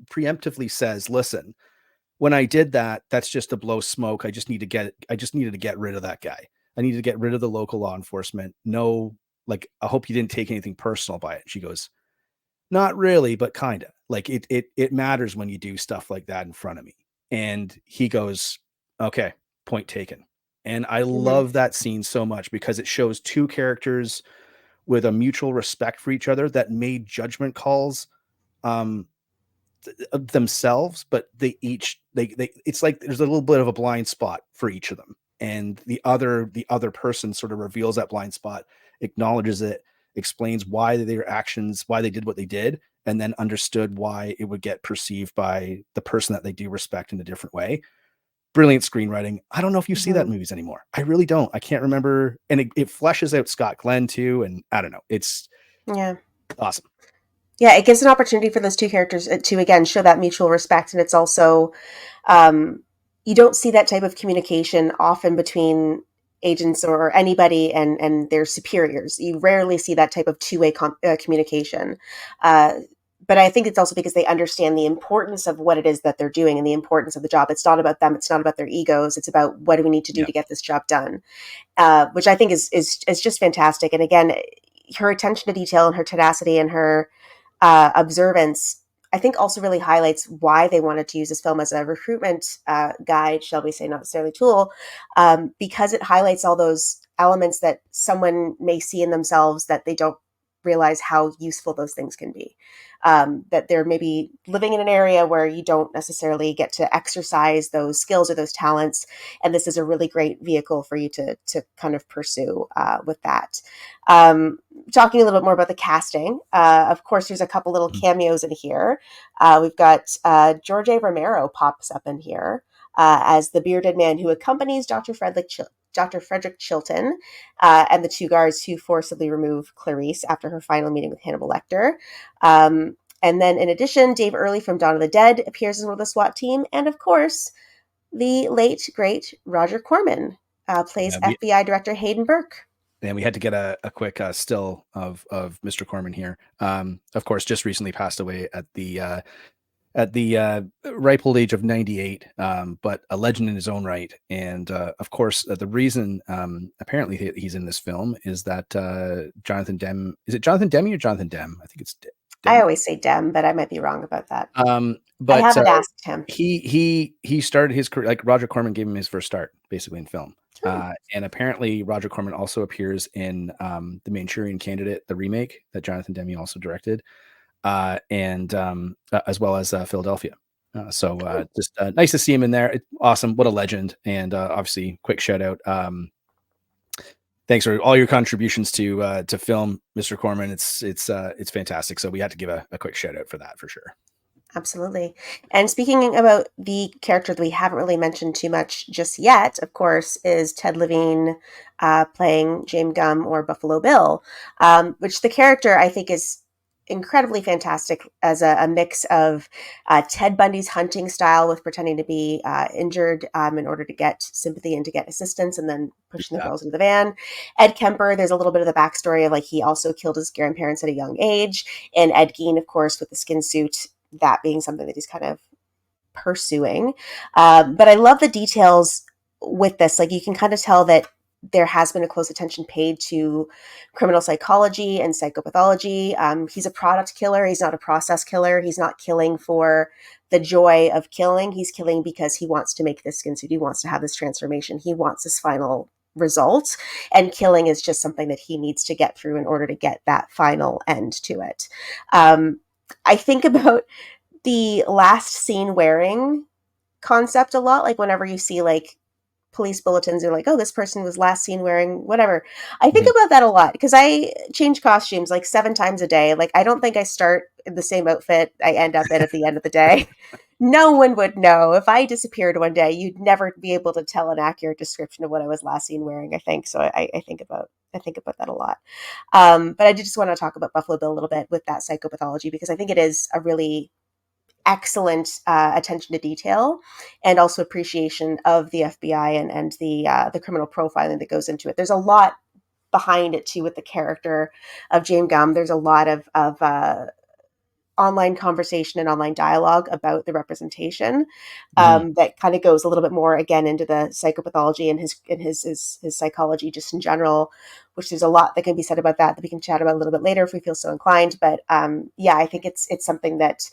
preemptively says, listen, when I did that, that's just to blow smoke. I just needed to get rid of that guy. I needed to get rid of the local law enforcement. No, like, I hope you didn't take anything personal by it. She goes, not really, but kind of. Like, it matters when you do stuff like that in front of me. And he goes, okay, point taken. And I Mm-hmm. love that scene so much, because it shows two characters with a mutual respect for each other that made judgment calls um themselves, but they it's like there's a little bit of a blind spot for each of them, and the other person sort of reveals that blind spot, acknowledges it, explains why they did what they did, and then understood why it would get perceived by the person that they do respect in a different way. Brilliant screenwriting. I don't know if you see that Mm-hmm. in movies anymore. I really don't. I can't remember. And it fleshes out Scott Glenn too, and I don't know, it's Yeah. awesome. Yeah, it gives an opportunity for those two characters to again show that mutual respect, and it's also um, you don't see that type of communication often between agents or anybody and their superiors. You rarely see that type of communication. Uh, but I think it's also because they understand the importance of what it is that they're doing and the importance of the job. It's not about them. It's not about their egos. It's about what do we need to do Yeah. to get this job done, which I think is just fantastic. And again, her attention to detail and her tenacity and her observance, I think, also really highlights why they wanted to use this film as a recruitment guide, shall we say, not necessarily tool, because it highlights all those elements that someone may see in themselves that they don't realize how useful those things can be. That they're maybe living in an area where you don't necessarily get to exercise those skills or those talents, and this is a really great vehicle for you to kind of pursue with that. Talking a little bit more about the casting, of course, there's a couple little Mhm. cameos in here. We've got George A. Romero pops up in here as the bearded man who accompanies Dr. Frederick Chilton and the two guards who forcibly remove Clarice after her final meeting with Hannibal Lecter. And then, in addition, Dave Early from Dawn of the Dead appears as one of the SWAT team. And of course, the late, great Roger Corman plays Yeah, FBI Director Hayden Burke. and we had to get a quick still of Mr. Corman here. Of course, just recently passed away at the ripe old age of 98, but a legend in his own right. And of course, the reason apparently he's in this film is that Jonathan Demme, is it Jonathan Demme or Jonathan Demme? I think it's I Demme. always say Dem, but I might be wrong about that. I But haven't asked him. he started his career, like, Roger Corman gave him his first start basically in film. Hmm. And apparently Roger Corman also appears in the Manchurian Candidate, the remake that Jonathan Demme also directed, and as well as Philadelphia. Just nice to see him in there. Awesome. What a legend. And obviously, quick shout out. Thanks for all your contributions to film, Mr. Corman. It's fantastic. So we had to give a quick shout out for that for sure. Absolutely. And speaking about the character that we haven't really mentioned too much just yet, of course, is Ted Levine playing James Gumb or Buffalo Bill, which the character I think is incredibly fantastic as a mix of Ted Bundy's hunting style with pretending to be injured in order to get sympathy and to get assistance and then pushing the Yeah. girls into the van. Ed Kemper, there's a little bit of the backstory of like he also killed his grandparents at a young age. And Ed Gein, of course, with the skin suit, that being something that he's kind of pursuing. But I love the details with this. Like you can kind of tell that there has been a close attention paid to criminal psychology and psychopathology. He's a product killer. He's not a process killer. He's not killing for the joy of killing. He's killing because he wants to make this skin suit. He wants to have this transformation. He wants this final result. And killing is just something that he needs to get through in order to get that final end to it. I think about the last scene wearing concept a lot. Like whenever you see like police bulletins are like, oh, this person was last seen wearing whatever. I think Mhm. about that a lot because I change costumes like 7 times a day. Like I don't think I start in the same outfit I end up in at the end of the day. No one would know. If I disappeared one day, you'd never be able to tell an accurate description of what I was last seen wearing, I think. So I think about that a lot. But I did just want to talk about Buffalo Bill a little bit with that psychopathology because I think it is a really excellent attention to detail and also appreciation of the FBI and the criminal profiling that goes into it. There's a lot behind it too with the character of James Gumb. There's a lot of online conversation and online dialogue about the representation Mhm. that kind of goes a little bit more again into the psychopathology and his psychology just in general, which there's a lot that can be said about that we can chat about a little bit later if we feel so inclined. But yeah, I think it's something that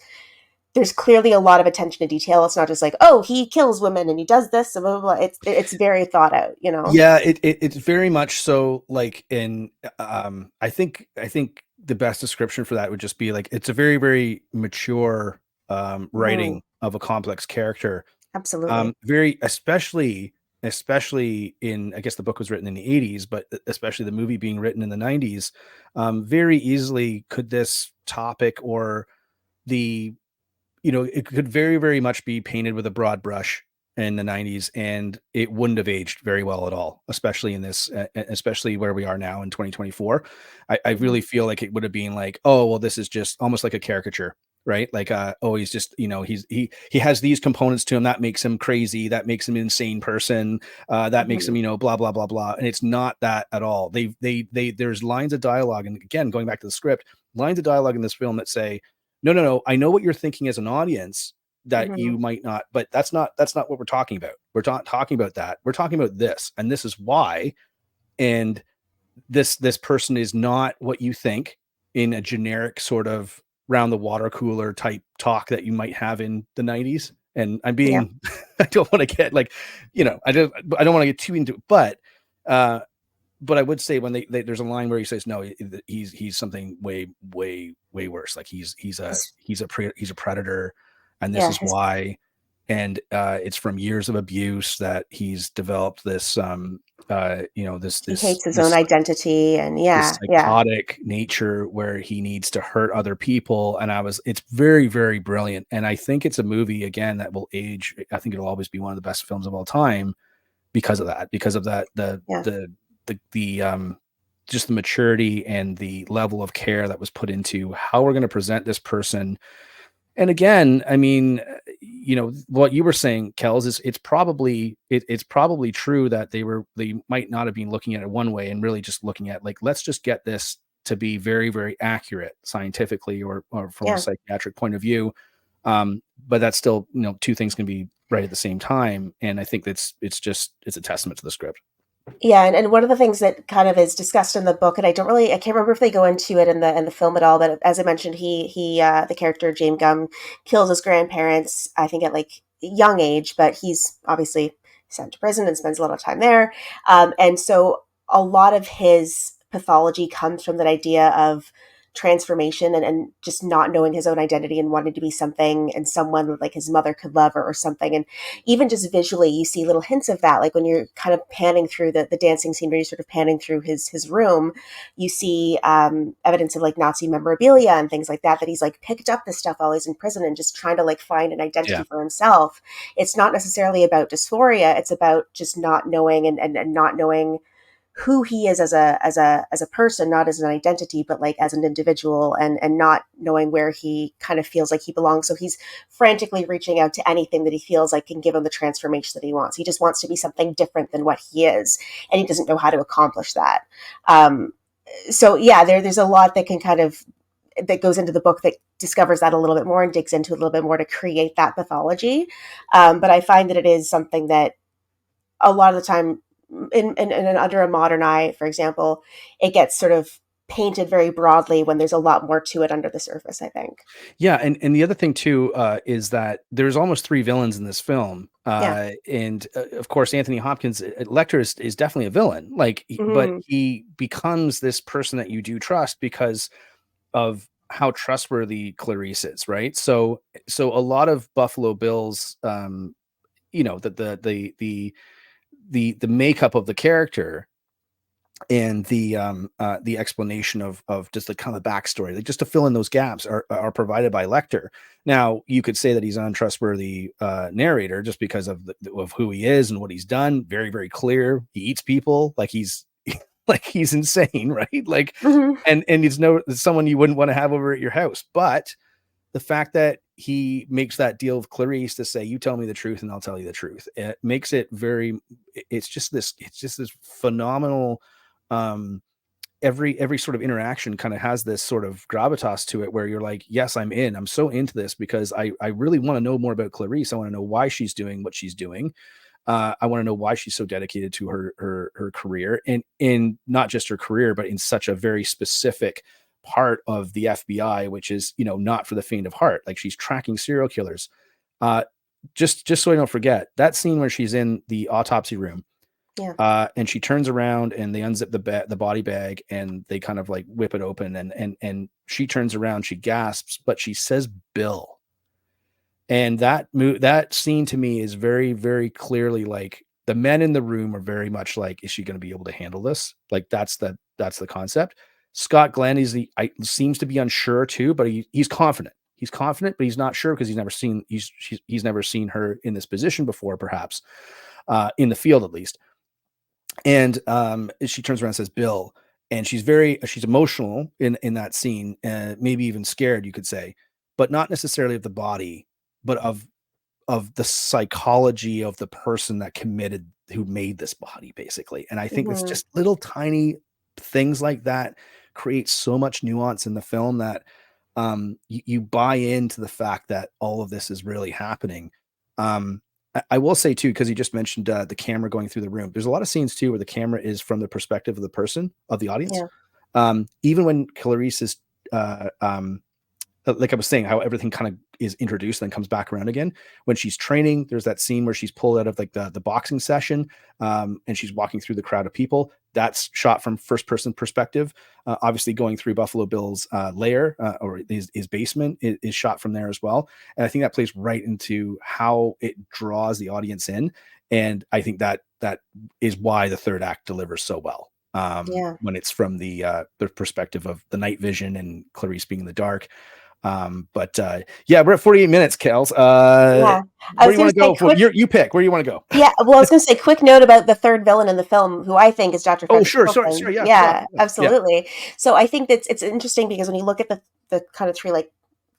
there's clearly a lot of attention to detail. It's not just like, oh, he kills women and he does this and blah, blah, blah. It's very thought out, you know? Yeah, it's very much so like in I think the best description for that would just be like it's a very, very mature Mhm. writing of a complex character. Absolutely. Very especially in I guess the book was written in the 80s, but especially the movie being written in the 90s, very easily could this topic or the it could very, very much be painted with a broad brush in the 90s, and it wouldn't have aged very well at all, especially in this, especially where we are now in 2024. I Mhm. really feel like it would have been like, oh, well, this is just almost like a caricature, right? Like, oh, he's just, he has these components to him that makes him crazy, that makes him an insane person, that makes him, Mhm. blah blah blah blah, and it's not that at all. There's lines of dialogue, and again, going back to the script, lines of dialogue in this film that say, no, no, no. I know what you're thinking as an audience that you Mhm. might not, but that's not what we're talking about. We're not talking about that. We're talking about this, and this is why. And this person is not what you think in a generic sort of round the water cooler type talk that you might have in the 90s. And I'm Yeah. being I don't want to get like, I don't want to get too into it, uh but I would say when there's a line where he says no, he's something way way way worse. Like His, he's a predator, and this yeah. is His, why. And it's from years of abuse that he's developed this this he this hates his own this identity and this yeah. Yeah. psychotic nature where he needs to hurt other people. And it's very, very brilliant. And I think it's a movie again that will age. I think it'll always be one of the best films of all time because of that, Yeah. the just the maturity and the level of care that was put into how we're going to present this person. And again, I mean, what you were saying, Kells, is it's probably true that they might not have been looking at it one way and really just looking at like, let's just get this to be very, very accurate scientifically or from a Yeah. psychiatric point of view. But that's still, two things can be right at the same time. And I think it's a testament to the script. Yeah, and one of the things that kind of is discussed in the book, and I can't remember if they go into it in the film at all, but as I mentioned, he the character James Gumb kills his grandparents, I think at like young age, but he's obviously sent to prison and spends a lot of time there, and so a lot of his pathology comes from that idea of transformation and just not knowing his own identity and wanting to be something and someone like his mother could love or something. And even just visually, you see little hints of that. Like when you're kind of panning through the dancing scene where you're sort of panning through his room, you see evidence of like Nazi memorabilia and things like that he's like picked up this stuff while he's in prison and just trying to like find an identity Yeah. for himself. It's not necessarily about dysphoria. It's about just not knowing and not knowing who he is as a person, not as an identity, but like as an individual, and not knowing where he kind of feels like he belongs. So he's frantically reaching out to anything that he feels like can give him the transformation that he wants. He just wants to be something different than what he is, and he doesn't know how to accomplish that. So yeah, there's a lot that can kind of that goes into the book that discovers that a little bit more and digs into a little bit more to create that pathology. But I find that it is something that a lot of the time in under a modern eye, for example, it gets sort of painted very broadly when there's a lot more to it under the surface, I think. Yeah, and the other thing too is that there's almost three villains in this film, Yeah. and of course Anthony Hopkins, Lecter is definitely a villain, like, but Hmm. he becomes this person that you do trust because of how trustworthy Clarice is, right? So a lot of Buffalo Bill's, the makeup of the character and the explanation of just the kind of backstory, like just to fill in those gaps, are provided by Lecter. Now you could say that he's an untrustworthy narrator just because of who he is and what he's done. Very, very clear. He eats people like he's like he's insane, right? Like, Hmm. and it's no someone you wouldn't want to have over at your house. But the fact that he makes that deal with Clarice to say, "You tell me the truth, and I'll tell you the truth," it makes it very. It's just this phenomenal. Um, every sort of interaction kind of has this sort of gravitas to it, where you're like, "Yes, I'm in. I'm so into this because I really want to know more about Clarice. I want to know why she's doing what she's doing. I want to know why she's so dedicated to her career, and not just her career, but in such a very specific part of the FBI, which is not for the faint of heart. Like she's tracking serial killers. Uh, just so I don't forget that scene where she's in the autopsy room, Yeah. and she turns around and they unzip the body bag and they kind of like whip it open, and she turns around, she gasps, but she says Bill. And that scene to me is very, very clearly like the men in the room are very much like, is she going to be able to handle this? Like that's the concept. Scott Glenn seems to be unsure too, but he's confident. He's confident, but he's not sure because he's never seen her in this position before, perhaps in the field at least. And she turns around and says, "Bill," and she's emotional in that scene, maybe even scared, you could say, but not necessarily of the body, but of the psychology of the person that who made this body, basically. And I think it's Hmm. just little tiny things like that create so much nuance in the film that you buy into the fact that all of this is really happening. I will say too, because you just mentioned the camera going through the room. There's a lot of scenes too where the camera is from the perspective of the person, of the audience. Yeah. Even when Clarice is like I was saying, how everything kind of is introduced and then comes back around again. When she's training, there's that scene where she's pulled out of like the boxing session, and she's walking through the crowd of people. That's shot from first person perspective. Obviously, going through Buffalo Bill's lair, or his basement is shot from there as well. And I think that plays right into how it draws the audience in. And I think that is why the third act delivers so well. Yeah. When it's from the perspective of the night vision and Clarice being in the dark. But yeah, we're at 48 minutes, Kells. Yeah. I Where was do you going want to to say go? quick. You pick. Where do you want to go? Yeah, well, I was going to say quick note about the third villain in the film, who I think is Dr. Oh, Frederick sure. Sorry. Wilson. Sorry. Yeah. Go on. Yeah, Yeah. absolutely. So I think that it's interesting because when you look at the kind of three like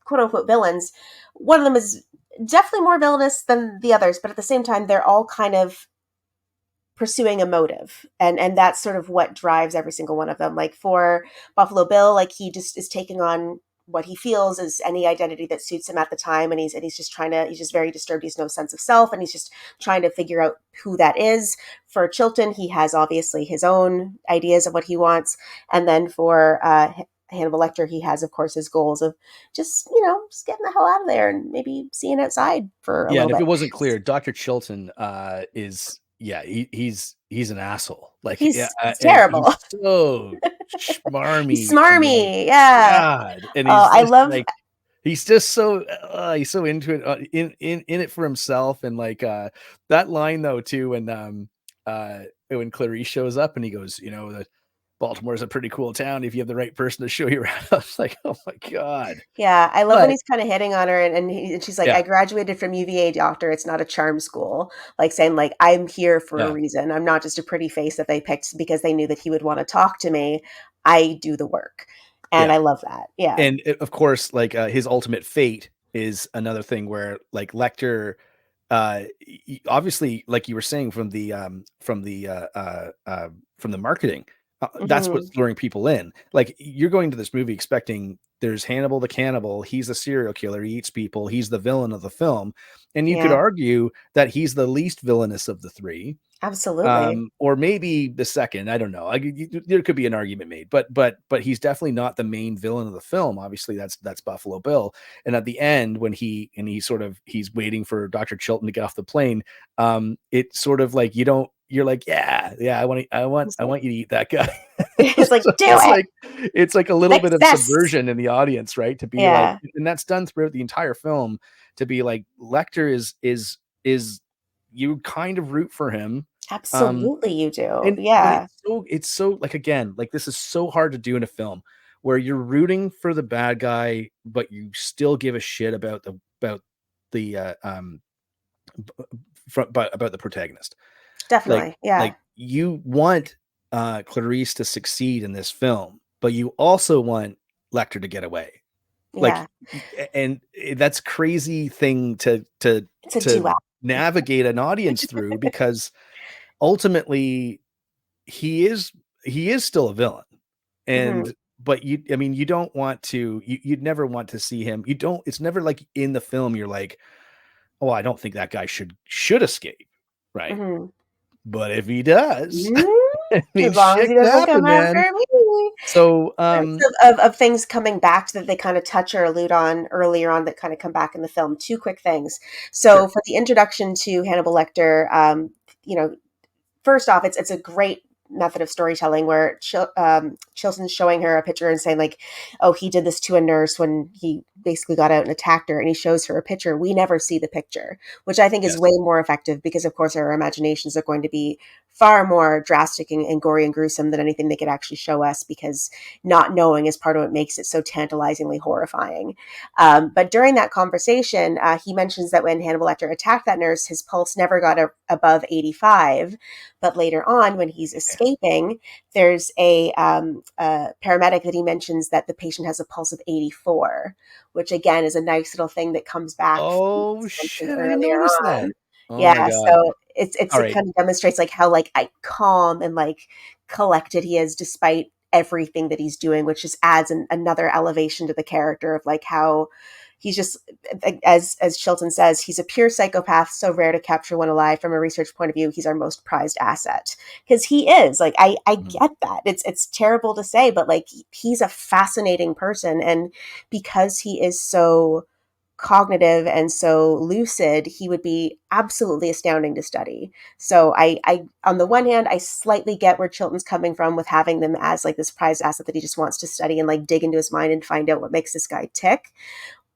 quote unquote villains, one of them is definitely more villainous than the others, but at the same time, they're all kind of pursuing a motive, and that's sort of what drives every single one of them. Like for Buffalo Bill, like he just is taking on what he feels is any identity that suits him at the time, and he's just trying to, he's just very disturbed, he's no sense of self, and he's just trying to figure out who that is. For Chilton, he has obviously his own ideas of what he wants, and then for Hannibal Lecter, he has of course his goals of just getting the hell out of there and maybe seeing outside for a Yeah. little And if bit. it wasn't clear, Dr. Chilton is, yeah, he's an asshole. Like, yeah, He's and he's terrible. so He's schmarmy, and like, smarmy. Yeah. God, and Oh, he's I just love. like, he's just so he's so into it, in it for himself, and like that line though too when Clarice shows up and he goes, that Baltimore's a pretty cool town if you have the right person to show you around. I was like, oh my God. Yeah, I love when But he's kinda hitting on her and she's like, "I yeah, graduated from UVA, doctor, it's not a charm school." Like, saying, like, "I'm here for a yeah, reason. I'm not just a pretty face that they picked because they knew that he would wanna talk to me. I do the work." And yeah. I love that. Yeah. And of course, like his ultimate fate is another thing where like Lecter, obviously, like you were saying from the marketing, that's what's Mhm. luring people in. Like you're going to this movie expecting there's Hannibal the cannibal, he's a serial killer, he eats people, he's the villain of the film, and you could Yeah, argue that he's the least villainous of the three. absolutely. Or maybe the second, I don't know. There could be an argument made, but he's definitely not the main villain of the film. Obviously, that's Buffalo Bill. And at the end, when he's waiting for Dr. Chilton to get off the plane, it's sort of like you're like, yeah, He's I like want you to eat that guy. it's like, So "Do it! it's like a little bit of Success!" subversion in the audience, right? To be like, Yeah, and that's done throughout the entire film, to be like Lecter is you kind of root for him. um absolutely you do. but Yeah. it's so like, again, like this is so hard to do in a film where you're rooting for the bad guy, but you still give a shit about the but about the protagonist. Like Definitely. Yeah. you want Clarice to succeed in this film, but you also want Lecter to get away. Like, Yeah. and that's crazy thing It's a to duality. navigate an audience through, because ultimately he is still a villain. Mhm. And but I mean, you don't want to you'd never want to see him. You don't It's never like in the film you're like, "Oh, I don't think that guy should escape." Right? Mhm. But if he does, Mm, I mean, as long as shit he could doesn't come happen, man. after me. So, Sense of things coming back that they kinda touch or allude on earlier on that kinda come back in the film. 2 quick things. So, sure. for the introduction to Hannibal Lecter, you know, first off, it's a great method of storytelling where Chilton's showing her a picture and saying like, "Oh, he did this to a nurse when he basically got out and attacked her," and he shows her a picture. We never see the picture, which I think is Yes. way more effective because, of course, our imaginations are going to be far more drastic and gory and gruesome than anything they could actually show us. Because not knowing is part of what makes it so tantalizingly horrifying. But during that conversation, he mentions that when Hannibal Lecter attacked that nurse, his pulse never got above 85, but later on, when he's escaping, there's a paramedic that he mentions that the patient has a pulse of 84, which again is a nice little thing that comes back from Oh, what's mentioned shit, I didn't earlier notice on. that. Oh my Yeah, god. so it Alright. kind of demonstrates like how calm and like collected he is despite everything that he's doing, which just adds another elevation to the character of like how he's just, as Chilton says, he's a pure psychopath, so rare to capture one alive. From a research point of view, he's our most prized asset, because he is like, I Mhm. get that it's terrible to say, but like he's a fascinating person, and because he is so cognitive and so lucid, he would be absolutely astounding to study. So I on the one hand, I slightly get where Chilton's coming from with having them as like this prized asset that he just wants to study and like dig into his mind and find out what makes this guy tick,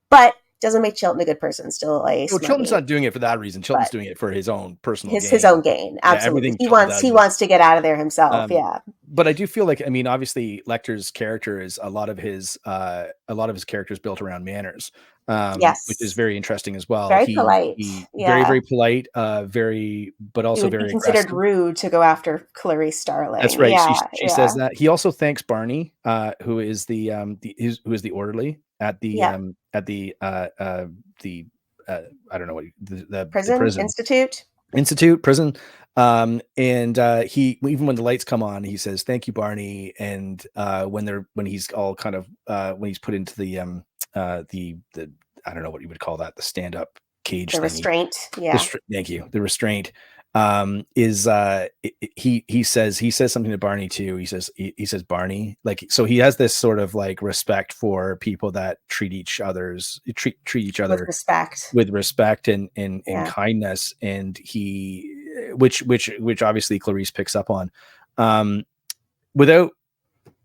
but doesn't make Chilton a good person. Still a Well, Chilton's smarmy, not doing it for that reason. Chilton's but doing it for his own personal his gain. own gain. Yeah, Absolutely. everything Chilton He does is wants to get out of there himself. um Yeah. but I do feel like, I mean, obviously Lecter's character is a lot of his character is built around manners, which is Yes. very interesting as well. Very He polite. very, Yeah. very polite, very but It also would be very considered aggressive. rude to go after Clarice That's Starling. right. Yeah. She says Yeah. that. He also thanks Barney, who is the orderly Yeah. at the I don't know what the Prison prison Institute. institute prison. And he, even when the lights come on, he says, "Thank you, Barney." And when he's all kind of when he's put into the I don't know what you would call that, the stand up cage The thingy. restraint. Yeah. Thank you. The restraint is he says something to Barney too. He says Barney, like, so he has this sort of like respect for people that treat each With other respect. with respect and Yeah. kindness, and which obviously Clarice picks up on, um without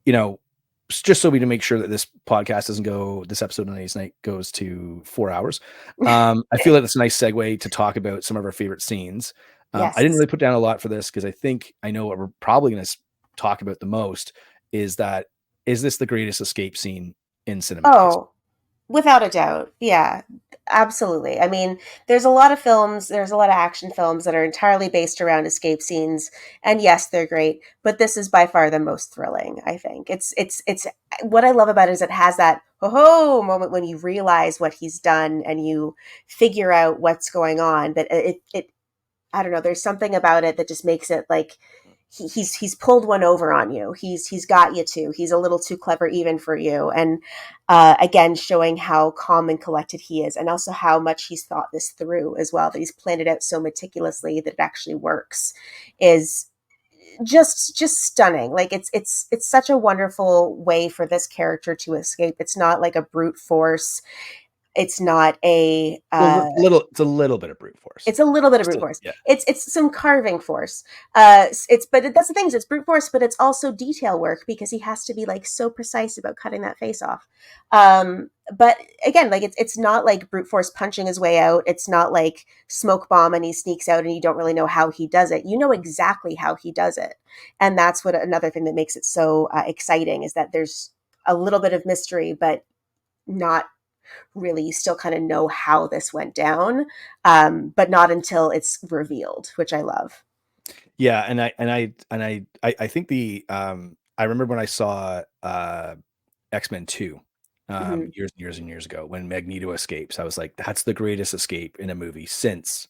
you know, just so we to make sure that this podcast doesn't go, this episode of Nice Night goes to 4 hours. I feel like it's a nice segue to talk about some of our favorite scenes. I didn't Yes. really put down a lot for this because I think I know what we're probably going to talk about the most is that, is this the greatest escape scene in cinematic history? Oh, without a doubt. Yeah, absolutely. I mean, there's a lot of films, there's a lot of action films that are entirely based around escape scenes, and yes, they're great, but this is by far the most thrilling, I think. It's what I love about it is it has that ho moment when you realize what he's done and you figure out what's going on, but it I don't know. There's something about it that just makes it like he's pulled one over on you. He's got you too. He's a little too clever even for you. And again, showing how calm and collected he is, and also how much he's thought this through as well. That he's planned it out so meticulously that it actually works, is just stunning. Like it's such a wonderful way for this character to escape. It's not like a brute force. It's not a Well, it's a little bit of brute force. it's a little bit of brute Still, force. yeah. It's some carving force. That's the thing is it's brute force, but it's also detail work because he has to be like so precise about cutting that face off. But again, like it's not like brute force punching his way out. It's not like smoke bomb and he sneaks out and you don't really know how he does it. You know exactly how he does it, and that's what another thing that makes it so exciting is that there's a little bit of mystery, but not really. You still kind of know how this went down, but not until it's revealed, which I love. Yeah, and I think I remember when I saw X-Men 2 Hmm. years and years ago when Magneto escapes. I was like, that's the greatest escape in a movie since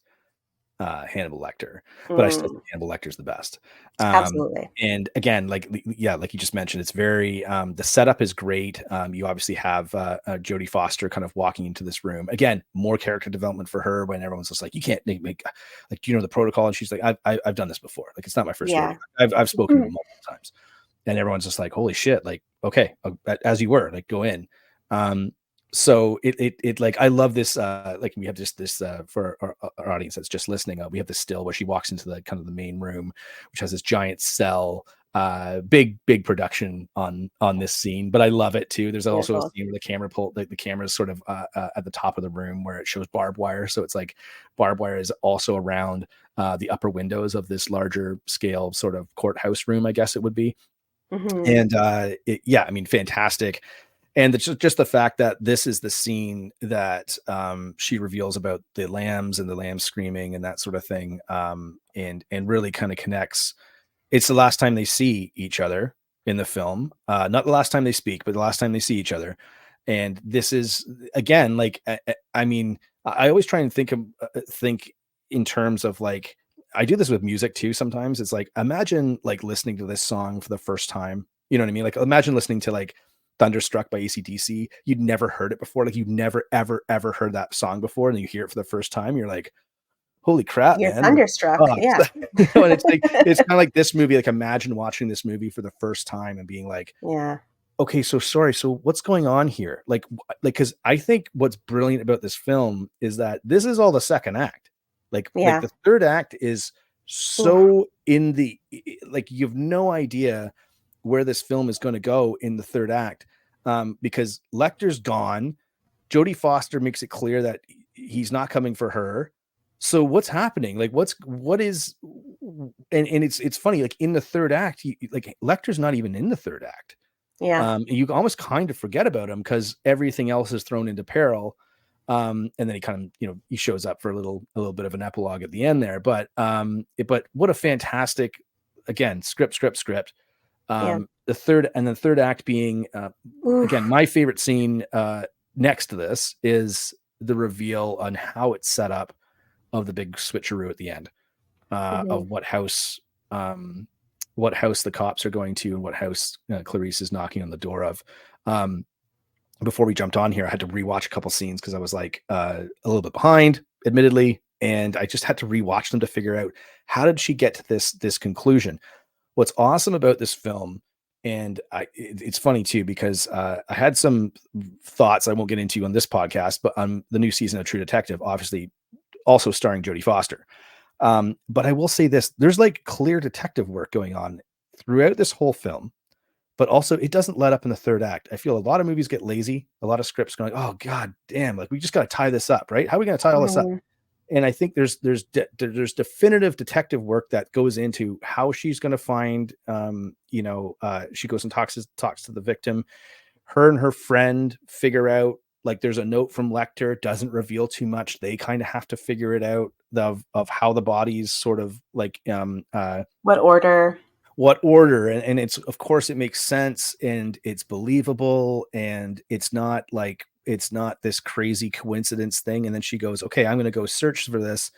Hannibal Lecter, but I still Mm, think Hannibal Lecter's the best. Um, absolutely. and again, yeah, like you just mentioned, it's very the setup is great. You obviously have Jodie Foster kind of walking into this room again, more character development for her when everyone's just like, you can't make like, do you know the protocol? And she's like, I've done this before. Like, it's not my first rodeo. Yeah. I've spoken to him multiple times, and everyone's just like, holy shit, like, okay, as you were, like, go in. Um, so it like, I love this like we have just this for our audience that's just listening, we have this still where she walks into the kind of the main room, which has this giant cell, big production on this scene, but I love it too. There's also a Beautiful. scene where the camera pull, like the camera is sort of at the top of the room where it shows barbed wire, so it's like barbed wire is also around the upper windows of this larger scale sort of courthouse room, I guess it would be. Hmm. And yeah, I mean, fantastic. And it's just the fact that this is the scene that she reveals about the lambs and the lambs screaming and that sort of thing, and really kind of connects. It's the last time they see each other in the film, not the last time they speak, but the last time they see each other. And this is again, like, I mean, I always try and think in terms of like, I do this with music too. Sometimes it's like, imagine like listening to this song for the first time. You know what I mean? Like, imagine listening to like Thunderstruck by AC/DC. You'd never heard it before. Like, you'd never, ever heard that song before. And you hear it for the first time. You're like, holy crap, You're man. thunderstruck. Oh, Yeah. you know, and it's like, it's kind of like this movie. Like, imagine watching this movie for the first time and being like, Yeah. okay, so sorry. So what's going on here? Because I think what's brilliant about this film is that this is all the second act. Like Yeah. the third act is Oof. so in the, like, you have no idea where this film is going to go in the third act, because Lecter's gone. Jodie Foster makes it clear that he's not coming for her. So what's happening? Like, what is, and it's funny. Like, in the third act, like, Lecter's not even in the third act. Yeah. You almost kind of forget about him because everything else is thrown into peril. And then he kind of, he shows up for a little bit of an epilogue at the end there. But what a fantastic, again, script. Yeah. The third act being, again, Oof. my favorite scene next to this is the reveal on how it's set up of the big switcheroo at the end, Hmm. of what house the cops are going to and what house Clarice is knocking on the door of. Um, Before we jumped on here, I had to rewatch a couple scenes because I was like a little bit behind, admittedly, and I just had to rewatch them to figure out how did she get to this conclusion. What's awesome about this film, and it's funny too because I had some thoughts I won't get into on this podcast, but on the new season of True Detective, obviously also starring Jodie Foster. But I will say this: there's like clear detective work going on throughout this whole film, but also it doesn't let up in the third act. I feel a lot of movies get lazy, a lot of scripts going, oh god damn, like we just got to tie this up, right? How are we going to tie all this up? Mhm. And I think there's definitive detective work that goes into how she's going to find, she goes and talks to the victim. Her and her friend figure out, like, there's a note from Lecter, doesn't reveal too much. They kind of have to figure it out of how the bodies sort of like What order? what order, and it's, of course it makes sense and it's believable, and it's not this crazy coincidence thing. And then she goes, okay, I'm going to go search for this.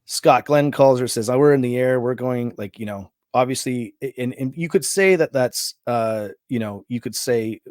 Scott Glenn calls her, says, oh, we're in the air, we're going, like, obviously, and you could say that's you could say,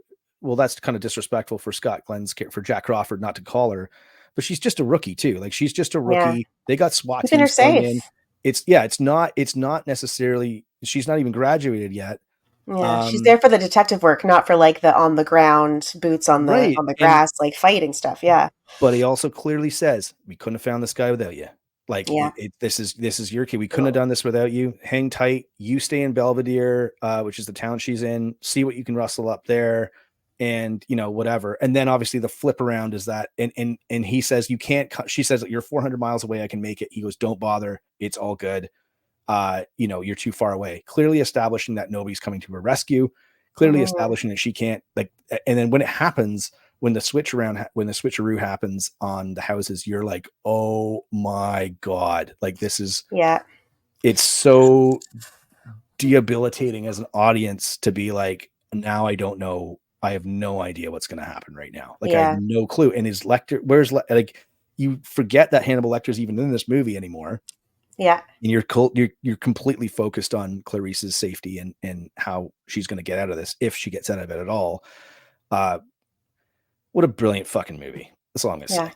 well, that's kind of disrespectful for Scott Glenn's for Jack Crawford not to call her, but she's just a rookie too. Like, she's just a Yeah. rookie. They got SWAT Keeping her teams going in. safe. It's not necessarily, she's not even graduated yet. Yeah, she's there for the detective work, not for like the on the ground boots on the Right. And grass, like fighting stuff. Yeah, but he also clearly says, we couldn't have found this guy without you. Like, yeah, this is your kid. We couldn't have done this without you. Hang tight. You stay in Belvedere, which is the town she's in. See what you can rustle up there, and whatever. And then obviously the flip around is that, and he says, you can't. She says, you're 400 miles away. I can make it. He goes, don't bother. It's all good. You're too far away. Clearly establishing that nobody's coming to her rescue. Clearly hmm establishing that she can't, like. And then when it happens, when the switcheroo happens on the houses, you're like, oh my god, like yeah, it's so debilitating as an audience to be like, now I don't know, I have no idea what's going to happen right now. Like, I have yeah, no clue. And is Lecter, like, you forget that Hannibal Lecter's even in this movie anymore, yeah, and you're completely focused on Clarice's safety and how she's going to get out of this, if she gets out of it at all. uh what a brilliant fucking movie. That's all I'm gonna yeah. say.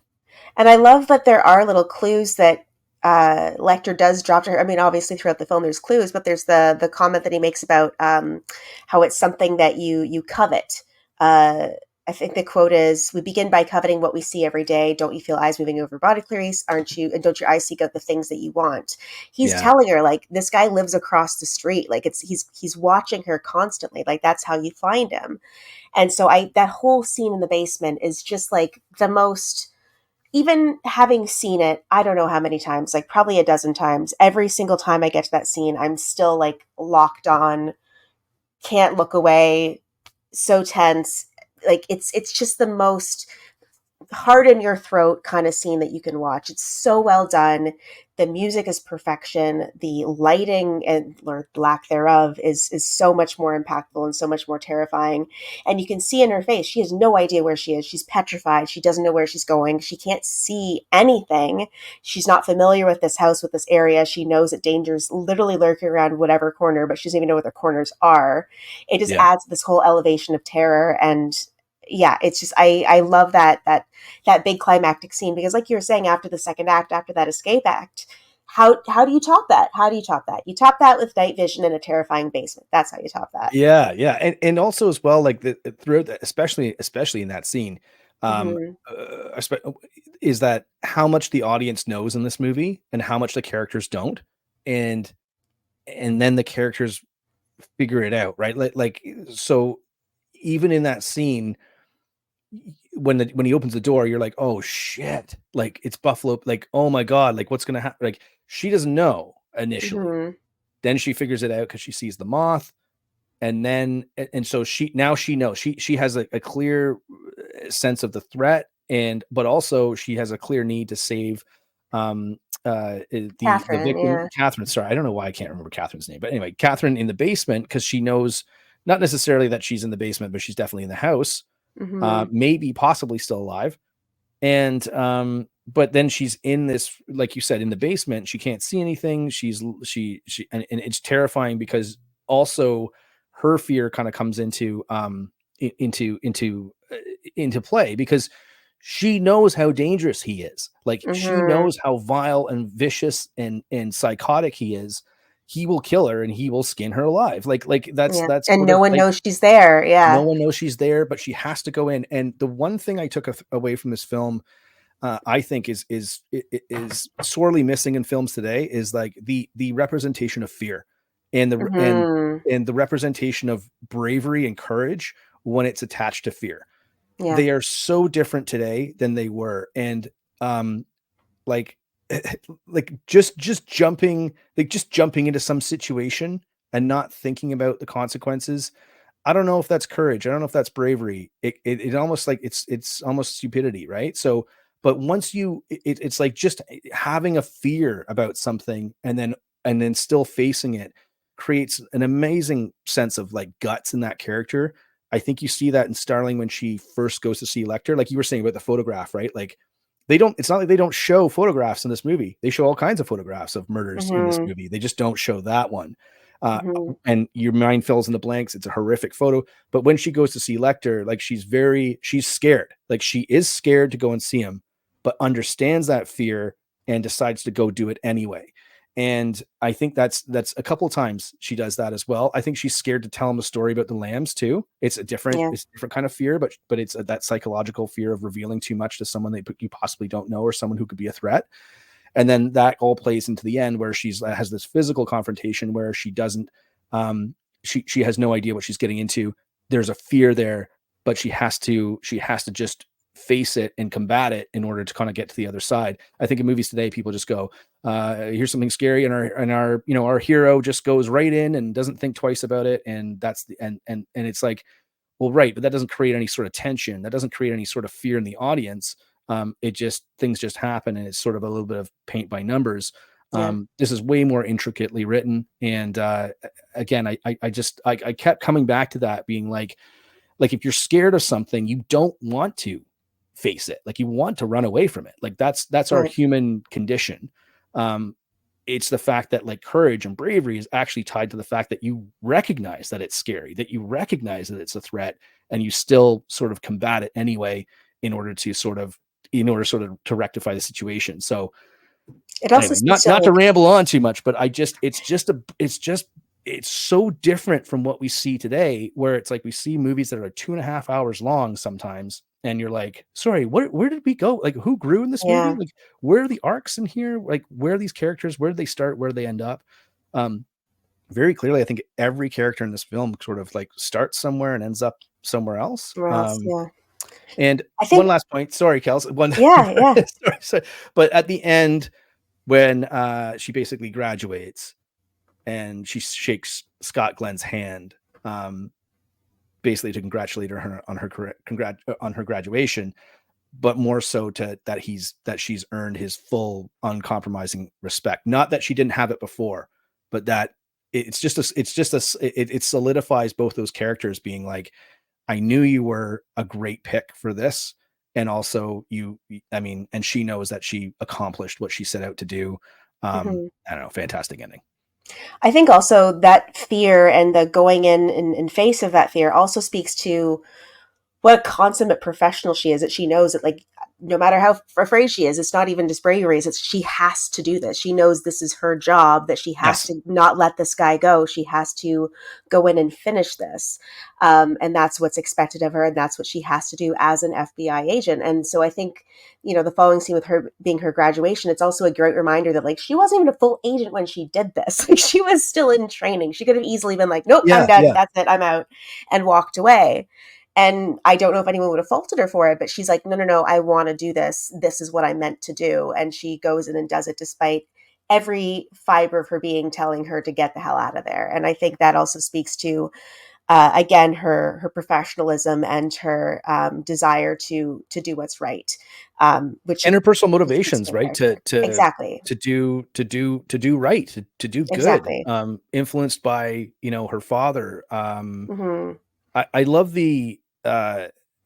And I love that there are little clues that Lecter does drop to her. I mean, obviously throughout the film there's clues, but there's the comment that he makes about how it's something that you covet. Uh, I think the quote is, "We begin by coveting what we see every day. Don't you feel eyes moving over your body, Clarice? Aren't you? And don't your eyes seek out the things that you want?" He's Yeah, telling her like this guy lives across the street. Like he's watching her constantly. Like that's how you find him. And so I that whole scene in the basement is just like the most, even having seen it, I don't know how many times, like probably a dozen times, every single time I get to that scene, I'm still like locked on, can't look away, so tense. Like it's just the most heart in your throat kind of scene that you can watch. It's so well done. The music is perfection. The lighting and or lack thereof is so much more impactful and so much more terrifying. And you can see in her face, she has no idea where she is. She's petrified. She doesn't know where she's going. She can't see anything. She's not familiar with this house, with this area. She knows that danger's literally lurking around whatever corner, but she doesn't even know what the corners are. It just yeah, adds this whole elevation of terror. And yeah, it's just I love that big climactic scene, because like you were saying, after the second act, after that escape act, how do you top that? How do you top that? You top that with night vision in a terrifying basement. That's how you top that. yeah, and also as well, like throughout that, especially in that scene, um, Hmm. is that how much the audience knows in this movie and how much the characters don't, and then the characters figure it out, right? Like, so even in that scene, when he opens the door, you're like, oh shit, like it's Buffalo, like, oh my god, like what's gonna happen? Like, she doesn't know initially, Hmm. then she figures it out because she sees the moth, and then and so she knows, she has a clear sense of the threat, and but also she has a clear need to save the Catherine, victim, yeah. Catherine. Sorry, I don't know why I can't remember Catherine's name, but anyway, Catherine in the basement, because she knows, not necessarily that she's in the basement, but she's definitely in the house, Hmm. maybe possibly still alive. And but then she's in this, like you said, in the basement, she can't see anything, she and it's terrifying because also her fear kind of comes into into play, because she knows how dangerous he is, like she Hmm. knows how vile and vicious and psychotic he is. He will kill her and he will skin her alive, like Yeah, that's and sort no of one like, knows she's there. no Yeah. one knows she's there, but she has to go in. And the one thing I took away from this film, I think is sorely missing in films today, is like the representation of fear. and the Mhm. and the representation of bravery and courage when it's attached to fear. Yeah. They are so different today than they were, and um, like just jumping into some situation and not thinking about the consequences. I don't know if that's courage. I don't know if that's bravery. It almost like it's almost stupidity, right? So, but once it's like just having a fear about something and then still facing it creates an amazing sense of like guts in that character. I think you see that in Starling when she first goes to see Lecter, like you were saying about the photograph, right? Like they don't. It's not like they don't show photographs in this movie. They show all kinds of photographs of murders in this Mhm. movie. They just don't show that one. Uh, Mhm. and your mind fills in the blanks. It's a horrific photo. But when she goes to see Lecter, like she's scared. Like she is scared to go and see him, but understands that fear and decides to go do it anyway. And I think that's a couple of times she does that as well. I think she's scared to tell him a story about the lambs too. Yeah. It's a different kind of fear, but it's that psychological fear of revealing too much to someone that you possibly don't know or someone who could be a threat. And then that all plays into the end where she's has this physical confrontation where she doesn't um she has no idea what she's getting into. There's a fear there, but she has to just face it and combat it in order to kind of get to the other side. I think in movies today people just go here's something scary, and our you know our hero just goes right in and doesn't think twice about it, and that's the and it's like, well, right, but that doesn't create any sort of tension. That doesn't create any sort of fear in the audience. It just things just happen, and it's sort of a little bit of paint by numbers. Yeah. This is way more intricately written, and again, I kept coming back to that, being like if you're scared of something, you don't want to face it. Like you want to run away from it. Like that's our Right. human condition. Um, it's the fact that like courage and bravery is actually tied to the fact that you recognize that it's scary, that you recognize that it's a threat, and you still sort of combat it anyway in order to sort of to rectify the situation. So It also anyway, speaks to not to like ramble on too much, but it's so different from what we see today, where it's like we see movies that are 2.5 hours long sometimes, and you're like, sorry, where did we go? Like, who grew in this movie? yeah. Like, where are the arcs in here? Like, where are these characters? Where did they start? Where do they end up? Um, Very clearly, I think every character in this film sort of like starts somewhere and ends up somewhere else. Somewhere else. Yeah. And I one think last point, sorry, Kels, one, yeah, yeah. sorry, but at the end, when she basically graduates and she shakes Scott Glenn's hand, um, basically to congratulate her on on her graduation, but more so to that she's earned his full uncompromising respect. Not that she didn't have it before, but that it solidifies both those characters being like, I knew you were a great pick for this. And also I mean, and she knows that she accomplished what she set out to do. Mhm. I don't know, fantastic ending. I think also that fear and the going in face of that fear also speaks to what a consummate professional she is, that she knows that like no matter how afraid she is, it's not even just bravery, it's she has to do this. She knows this is her job, that she has Yes. to not let this guy go. She has to go in and finish this. And that's what's expected of her, and that's what she has to do as an FBI agent. And so I think, the following scene with her being her graduation, it's also a great reminder that like she wasn't even a full agent when she did this. Like she was still in training. She could have easily been like, nope, I'm Yeah. done. Yeah. That's it. I'm out, and walked away. And I don't know if anyone would have faulted her for it, but she's like, no, no, no, I want to do this. This is what I meant to do. And she goes in and does it despite every fiber of her being telling her to get the hell out of there. And I think that also speaks to, again, her professionalism and her desire to do what's right, which And her personal speaks motivations, to her right? character. Exactly. To do right, to do good. Exactly. Influenced by, her father. Hmm. I love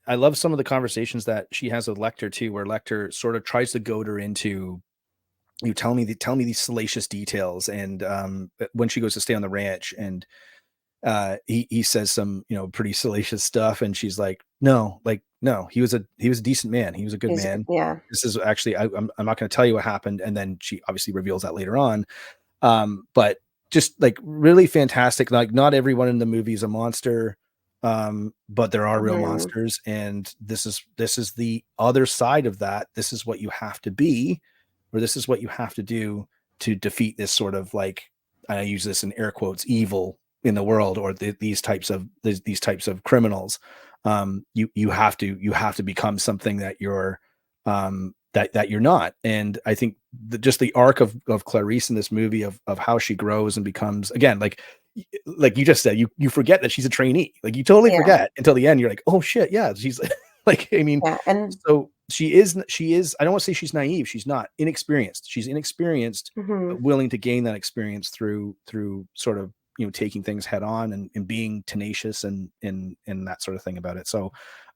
I love some of the conversations that she has with Lecter too, where Lecter sort of tries to goad her into, you tell me these salacious details. And when she goes to stay on the ranch, and he says some, pretty salacious stuff, and she's like, no, like, no, he was a decent man, he was a good man. Yeah. This is actually, I'm not going to tell you what happened. And then she obviously reveals that later on. But just like really fantastic. Like not everyone in the movie is a monster, but there are real Hmm. monsters, and this is the other side of that. This is what you have to be, or this is what you have to do to defeat this sort of like I use this in air quotes, evil in the world, or these types of criminals. You have to become something that you're that you're not. And I think just the arc of Clarice in this movie, of how she grows and becomes, again, like you just said, you forget that she's a trainee. Like, you totally Yeah. forget until the end. You're like, oh shit, yeah, she's like, I mean, Yeah. And so she is, I don't want to say she's naive. She's not inexperienced. She's inexperienced, mhm. but willing to gain that experience through sort of, taking things head on, and being tenacious, and that sort of thing about it. So,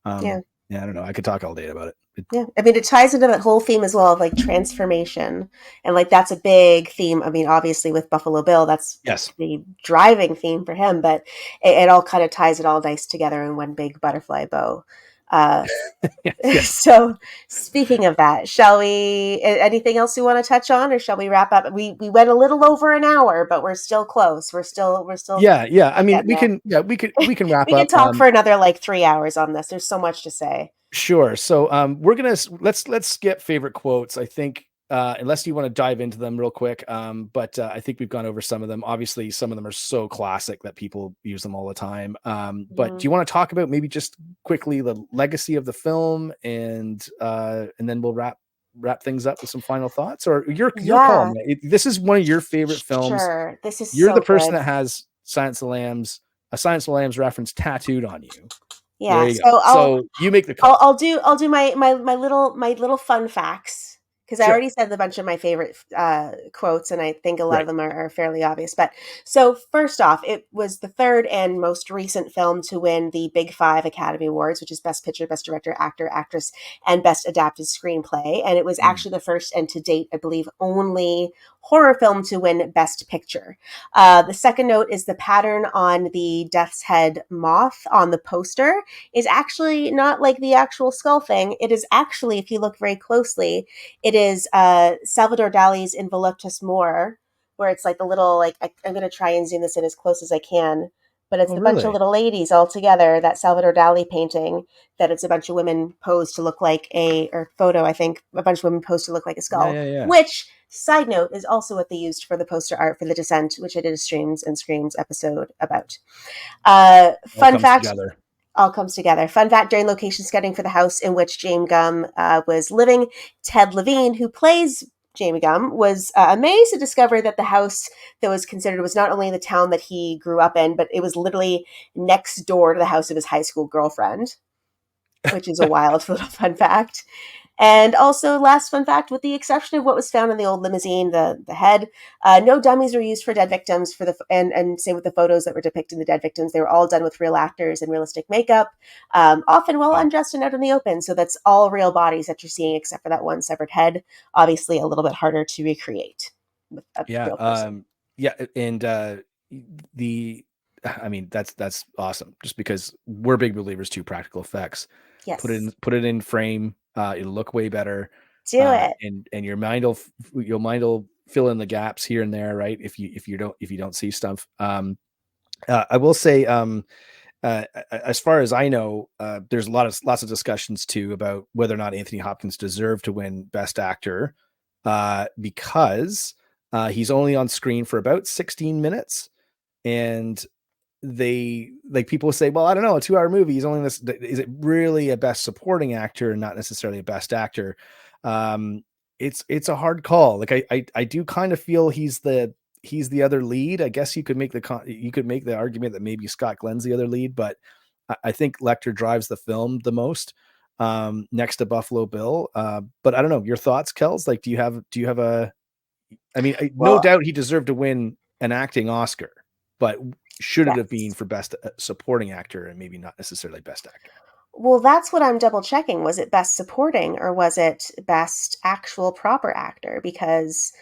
Yeah. yeah, I don't know. I could talk all day about it. Yeah. I mean, it ties into that whole theme as well of like transformation. And like that's a big theme. I mean, obviously with Buffalo Bill, that's Yes. the driving theme for him, but it all kind of ties it all nice together in one big butterfly bow. Uh, Yes. Yes. so speaking of that, shall we, anything else you want to touch on, or shall we wrap up? We went a little over an hour, but we're still close. We're still Yeah. Yeah. I mean, getting there. we can wrap We could up. talk for another like 3 hours on this. There's so much to say. Sure. So we're gonna let's skip favorite quotes. I think unless you want to dive into them real quick. But I think we've gone over some of them. Obviously, some of them are so classic that people use them all the time. But do Mhm. you want to talk about maybe just quickly the legacy of the film, and then we'll wrap things up with some final thoughts? Or your call, Yeah, man. This is one of your favorite films. sure. This is You're the so person good. that has a Silence of the Lambs reference tattooed on you. There Yeah. you go. So I'll So you make the I'll call. I'll do my little fun facts, because I Sure. already said a bunch of my favorite quotes, and I think a lot of Right. them are fairly obvious. But so first off, it was the third and most recent film to win the Big Five Academy Awards, which is Best Picture, Best Director, Actor, Actress, and Best Adapted Screenplay. And it was Mm. actually the first and to date, I believe, only horror film to win Best Picture. The second note is the pattern on the death's head moth on the poster is actually not like the actual skull thing. It is actually, if you look very closely, it is Salvador Dali's In Voluptas More, where it's like the little, like, I'm going to try and zoom this in as close as I can, but it's Oh, a bunch of really? little ladies all together, that Salvador Dali painting, that it's a bunch of women posed to look like or photo, I think, a bunch of women posed to look like a Yeah, skull, yeah, yeah. which, side note, is also what they used for the poster art for The Descent, which I did a Streams and Screams episode about. All Fun comes fact, together. all comes together. Fun fact, during location scouting for the house in which James Gumb was living, Ted Levine, who plays Jamie Gumb, was amazed to discover that the house that was considered was not only the town that he grew up in, but it was literally next door to the house of his high school girlfriend, which is a wild little fun fact. And also, last fun fact, with the exception of what was found in the old limousine, the head, no dummies were used for dead victims and same with the photos that were depicting the dead victims. They were all done with real actors and realistic makeup, often well Wow. undressed and out in the open. So that's all real bodies that you're seeing, except for that one severed head. Obviously, a little bit harder to recreate with a Yeah. real person. Yeah. And the, I mean, that's awesome. Just because we're big believers to practical effects. Yes, Put it in frame. It'll look way better. do it. And your mind will fill in the gaps here and there, right? If you don't see stuff. I will say, as far as I know, there's lots of discussions too about whether or not Anthony Hopkins deserved to win Best Actor, because he's only on screen for about 16 minutes, and they like people say, well, I don't know, a 2 hour movie. He's only this. Is it really a Best Supporting Actor and not necessarily a Best Actor? Um, it's a hard call. Like I do kind of feel he's the other lead. I guess you could make the argument that maybe Scott Glenn's the other lead, but I think Lecter drives the film the most, next to Buffalo Bill. But I don't know your thoughts, Kells. Like, do you have a? I mean, no Well, doubt he deserved to win an acting Oscar, but should it have been yes. for Best Supporting Actor and maybe not necessarily Best Actor? Well, that's what I'm double checking. Was it best supporting or was it best actual proper actor? Because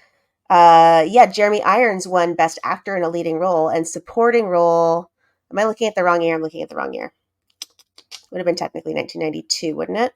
yeah, Jeremy Irons won Best Actor in a Leading Role, and supporting role. Am I looking at the wrong year? I'm looking at the wrong year. Would have been technically 1992, wouldn't it?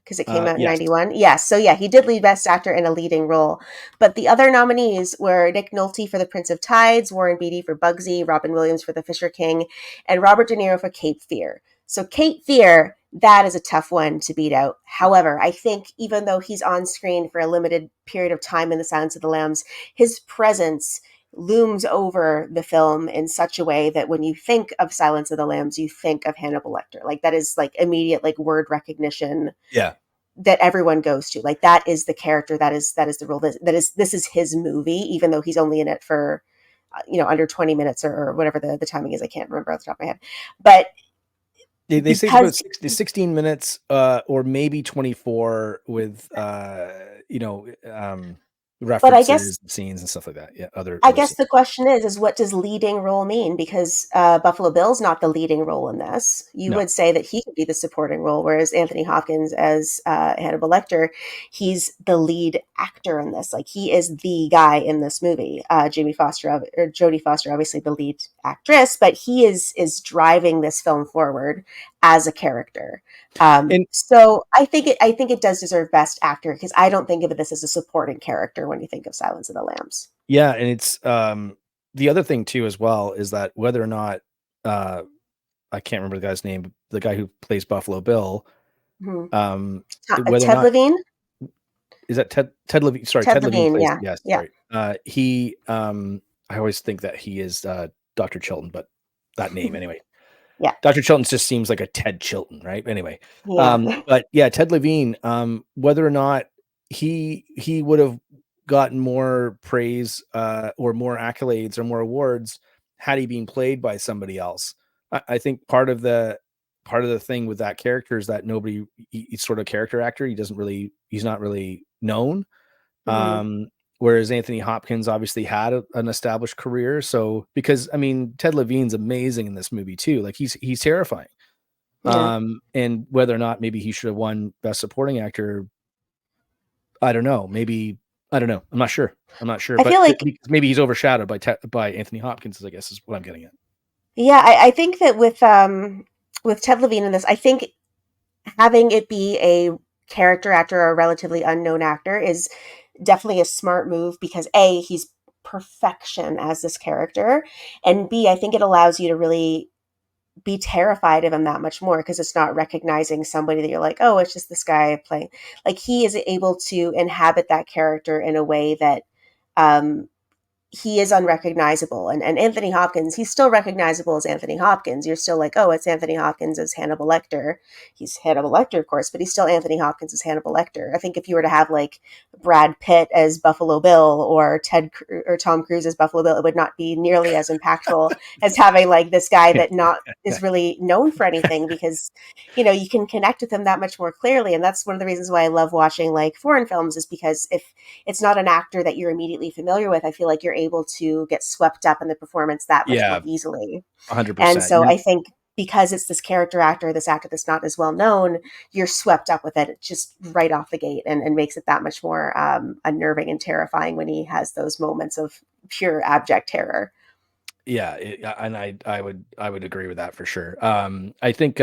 Because it came out in Yes. 91. Yes. So, yeah, he did lead Best Actor in a Leading Role. But the other nominees were Nick Nolte for The Prince of Tides, Warren Beatty for Bugsy, Robin Williams for The Fisher King, and Robert De Niro for Cape Fear. So, Cape Fear, that is a tough one to beat out. However, I think even though he's on screen for a limited period of time in The Silence of the Lambs, his presence looms over the film in such a way that when you think of Silence of the Lambs, you think of Hannibal Lecter. Like that is like immediate like word recognition Yeah. that everyone goes to. Like that is the character, that is the role, this is his movie, even though he's only in it for under 20 minutes or whatever the timing is. I can't remember off the top of my head. But They say it's about because 16 minutes or maybe 24 with but I guess references, scenes and stuff like that. Yeah, other scenes. the question is what does leading role mean? Because Buffalo Bill's not the leading role in this. You No. would say that he could be the supporting role, whereas Anthony Hopkins as Hannibal Lecter, he's the lead actor in this. Like he is the guy in this movie. Jodie Foster, obviously the lead actress, but he is driving this film forward as a character. And So I think it does deserve Best Actor because I don't think of this as a supporting character when you think of Silence of the Lambs. yeah, and it's the other thing too as well is that whether or not I can't remember the guy's name, the guy who plays Buffalo Bill, Mm-hmm. whether or Ted not Levine. is that Ted Levine? Sorry, Ted Ted Levine Levine. plays. Yeah, Yes, yeah. sorry. He I always think that he is Dr. Chilton, but that name anyway. Yeah, Dr. Chilton just seems like a Ted Chilton, right? Anyway, yeah. but yeah, Ted Levine, whether or not he would have gotten more praise or more accolades or more awards had he been played by somebody else. I think part of the thing with that character is that he's sort of character actor. He's not really known. Hmm. Whereas Anthony Hopkins obviously had an established career. So, because I mean, Ted Levine's amazing in this movie too. Like he's terrifying. Yeah. And whether or not maybe he should have won Best Supporting Actor, I don't know. Maybe I don't know. I'm not sure. I But feel like, because maybe he's overshadowed by Anthony Hopkins, I guess is what I'm getting at. yeah, I think that with Ted Levine in this, I think having it be a character actor or a relatively unknown actor is definitely a smart move because A, he's perfection as this character, and B, I think it allows you to really be terrified of him that much more because it's not recognizing somebody that you're like, oh, it's just this guy playing. Like he is able to inhabit that character in a way that um, he is unrecognizable. And Anthony Hopkins, he's still recognizable as Anthony Hopkins. You're still like, oh, it's Anthony Hopkins as Hannibal Lecter. He's Hannibal Lecter, of course, but he's still Anthony Hopkins as Hannibal Lecter. I think if you were to have like Brad Pitt as Buffalo Bill or Tom Cruise as Buffalo Bill, it would not be nearly as impactful as having like this guy that not is really known for anything because you can connect with him that much more clearly. And that's one of the reasons why I love watching like foreign films is because if it's not an actor that you're immediately familiar with, I feel like you're able to get swept up in the performance that much more Yeah, easily. And 100%. so I think because it's this character actor, this actor that's not as well known, you're swept up with it just right off the gate and makes it that much more unnerving and terrifying when he has those moments of pure abject terror. Yeah, and I would agree with that for sure. I think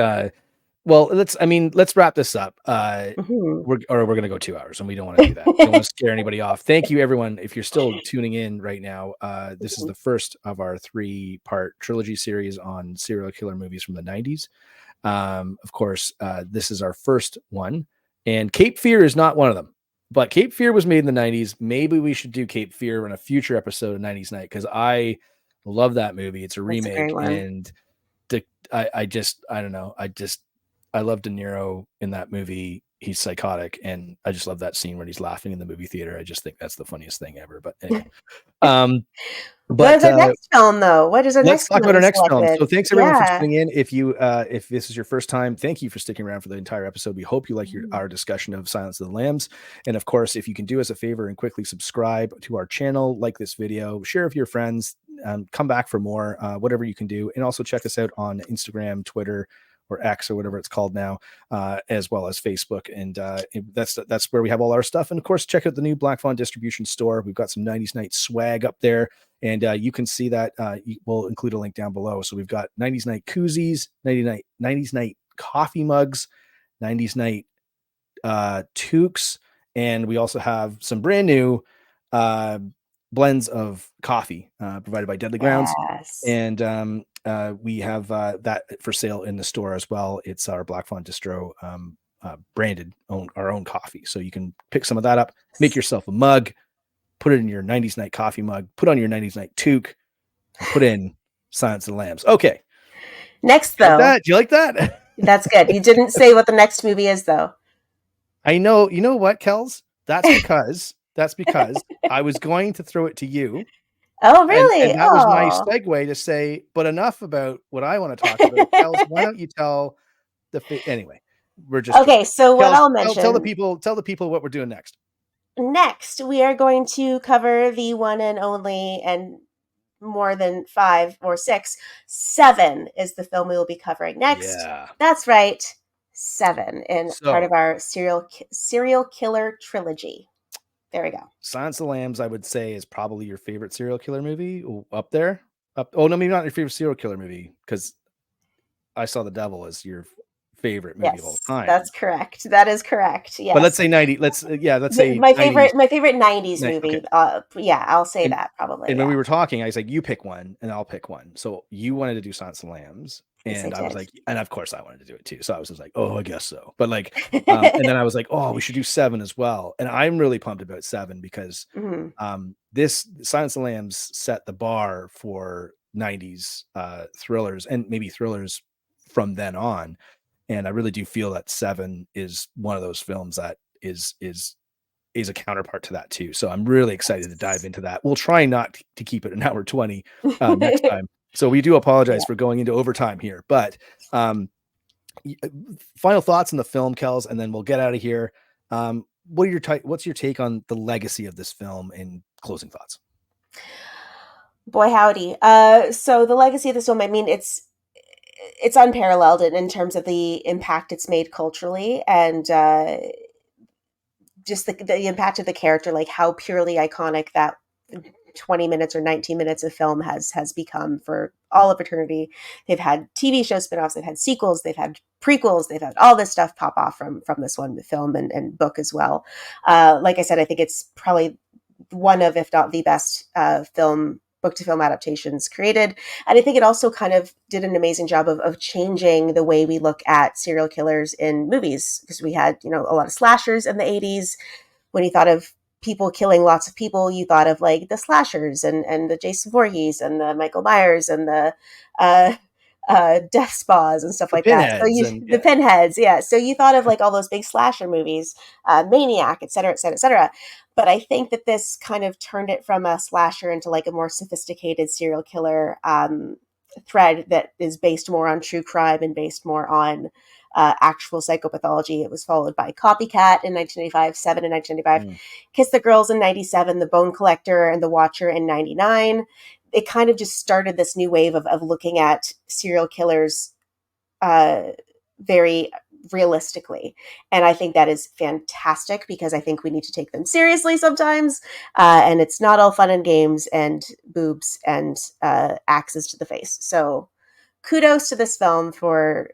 well, let's wrap this up. Mm-hmm. We're gonna go 2 hours, and we don't want to do that. We don't want to scare anybody off. Thank you, everyone. If you're still tuning in right now, this is the first of our 3-part trilogy series on serial killer movies from the 90s. Of course, this is our first one, and Cape Fear is not one of them. But Cape Fear was made in the 90s. Maybe we should do Cape Fear in a future episode of 90s Night because I love that movie. It's a That's a great remake, one. and I don't know. I love De Niro in that movie. He's psychotic, and I just love that scene when he's laughing in the movie theater. I just think that's the funniest thing ever. But anyway, um, What but is our next film, though? What is our let's next talk film that about our we next film. selected? So thanks everyone for Yeah. tuning in. If this is your first time, thank you for sticking around for the entire episode. We hope you like our discussion of Silence of the Lambs. And of course, if you can do us a favor and quickly subscribe to our channel, like this video, share with your friends, come back for more, whatever you can do. And also check us out on Instagram, Twitter, or X or whatever it's called now, as well as Facebook. And that's where we have all our stuff. And of course, check out the new Black Fawn distribution store. We've got some 90s Night swag up there. And you can see that. We'll include a link down below. So we've got 90s Night koozies, 90s Night coffee mugs, 90s Night toques, and we also have some brand new blends of coffee provided by Deadly Grounds. Yes. And we have that for sale in the store as well. It's our Black Fawn Distro branded our own coffee. So you can pick some of that up, make yourself a mug, put it in your 90s night coffee mug, put on your 90s night toque, and put in Silence of the Lambs. Okay. Next, Like though. that? Do you like that? That's good. You didn't say what the next movie is, though. I know. You know what, Kells? That's because I was going to throw it to you. Oh, And really? that was my Oh. segue to say, but enough about what I want to talk about. Kells, why don't you tell anyway, we're just Okay, joking. so what Kells, I'll tell the mention people what we're doing next. next, we are going to cover the one and only, and more than 5 or 6, 7 is the film we will be covering next. Yeah. That's right, 7 in part of So our serial killer trilogy. There we go. Silence of the Lambs, I would say, is probably your favorite serial killer movie. Up there. Oh no, maybe not your favorite serial killer movie, because I Saw the Devil as your favorite movie of all Yes, time. that's correct. That is correct. Yes. But let's say 90. Let's say My 90s. favorite 90s movie. Okay. Yeah, I'll say And, that probably. and Yeah. when we were talking, I was like, you pick one and I'll pick one. So you wanted to do Silence of the Lambs. Yes, I And I was did. like, and of course I wanted to do it too. So I was just like, oh, I guess so. But like, and then I was like, oh, we should do 7 as well. And I'm really pumped about 7 because Mhm. this Silence of the Lambs set the bar for 90s thrillers, and maybe thrillers from then on. And I really do feel that 7 is one of those films that is a counterpart to that too. So I'm really excited to dive into that. We'll try not to keep it an hour 20 next time. So we do apologize Yeah. for going into overtime here, but final thoughts on the film, Kells, and then we'll get out of here. What's your take on the legacy of this film and closing thoughts? Boy, howdy. So the legacy of this film, I mean, it's unparalleled in terms of the impact it's made culturally, and just the impact of the character, like how purely iconic that 20 minutes or 19 minutes of film has become for all of eternity. They've had TV show spinoffs, they've had sequels, they've had prequels, they've had all this stuff pop off from this one film and book as well. Like I said, I think it's probably one of, if not the best book to film adaptations created. And I think it also kind of did an amazing job of changing the way we look at serial killers in movies, because we had, a lot of slashers in the 80s. When you thought of people killing lots of people, you thought of like the slashers and the Jason Voorhees and the Michael Myers and the uh, death spas and stuff The like that. So Pinheads and the Pinheads, yeah. So you thought of like all those big slasher movies, Maniac, et cetera, et cetera, et cetera. But I think that this kind of turned it from a slasher into like a more sophisticated serial killer thread that is based more on true crime and based more on actual psychopathology. It was followed by Copycat in 1995, 7 in 1995, Kiss the Girls in 97, The Bone Collector and The Watcher in 99. It kind of just started this new wave of looking at serial killers very realistically. And I think that is fantastic, because I think we need to take them seriously sometimes. And it's not all fun and games and boobs and axes to the face. So kudos to this film for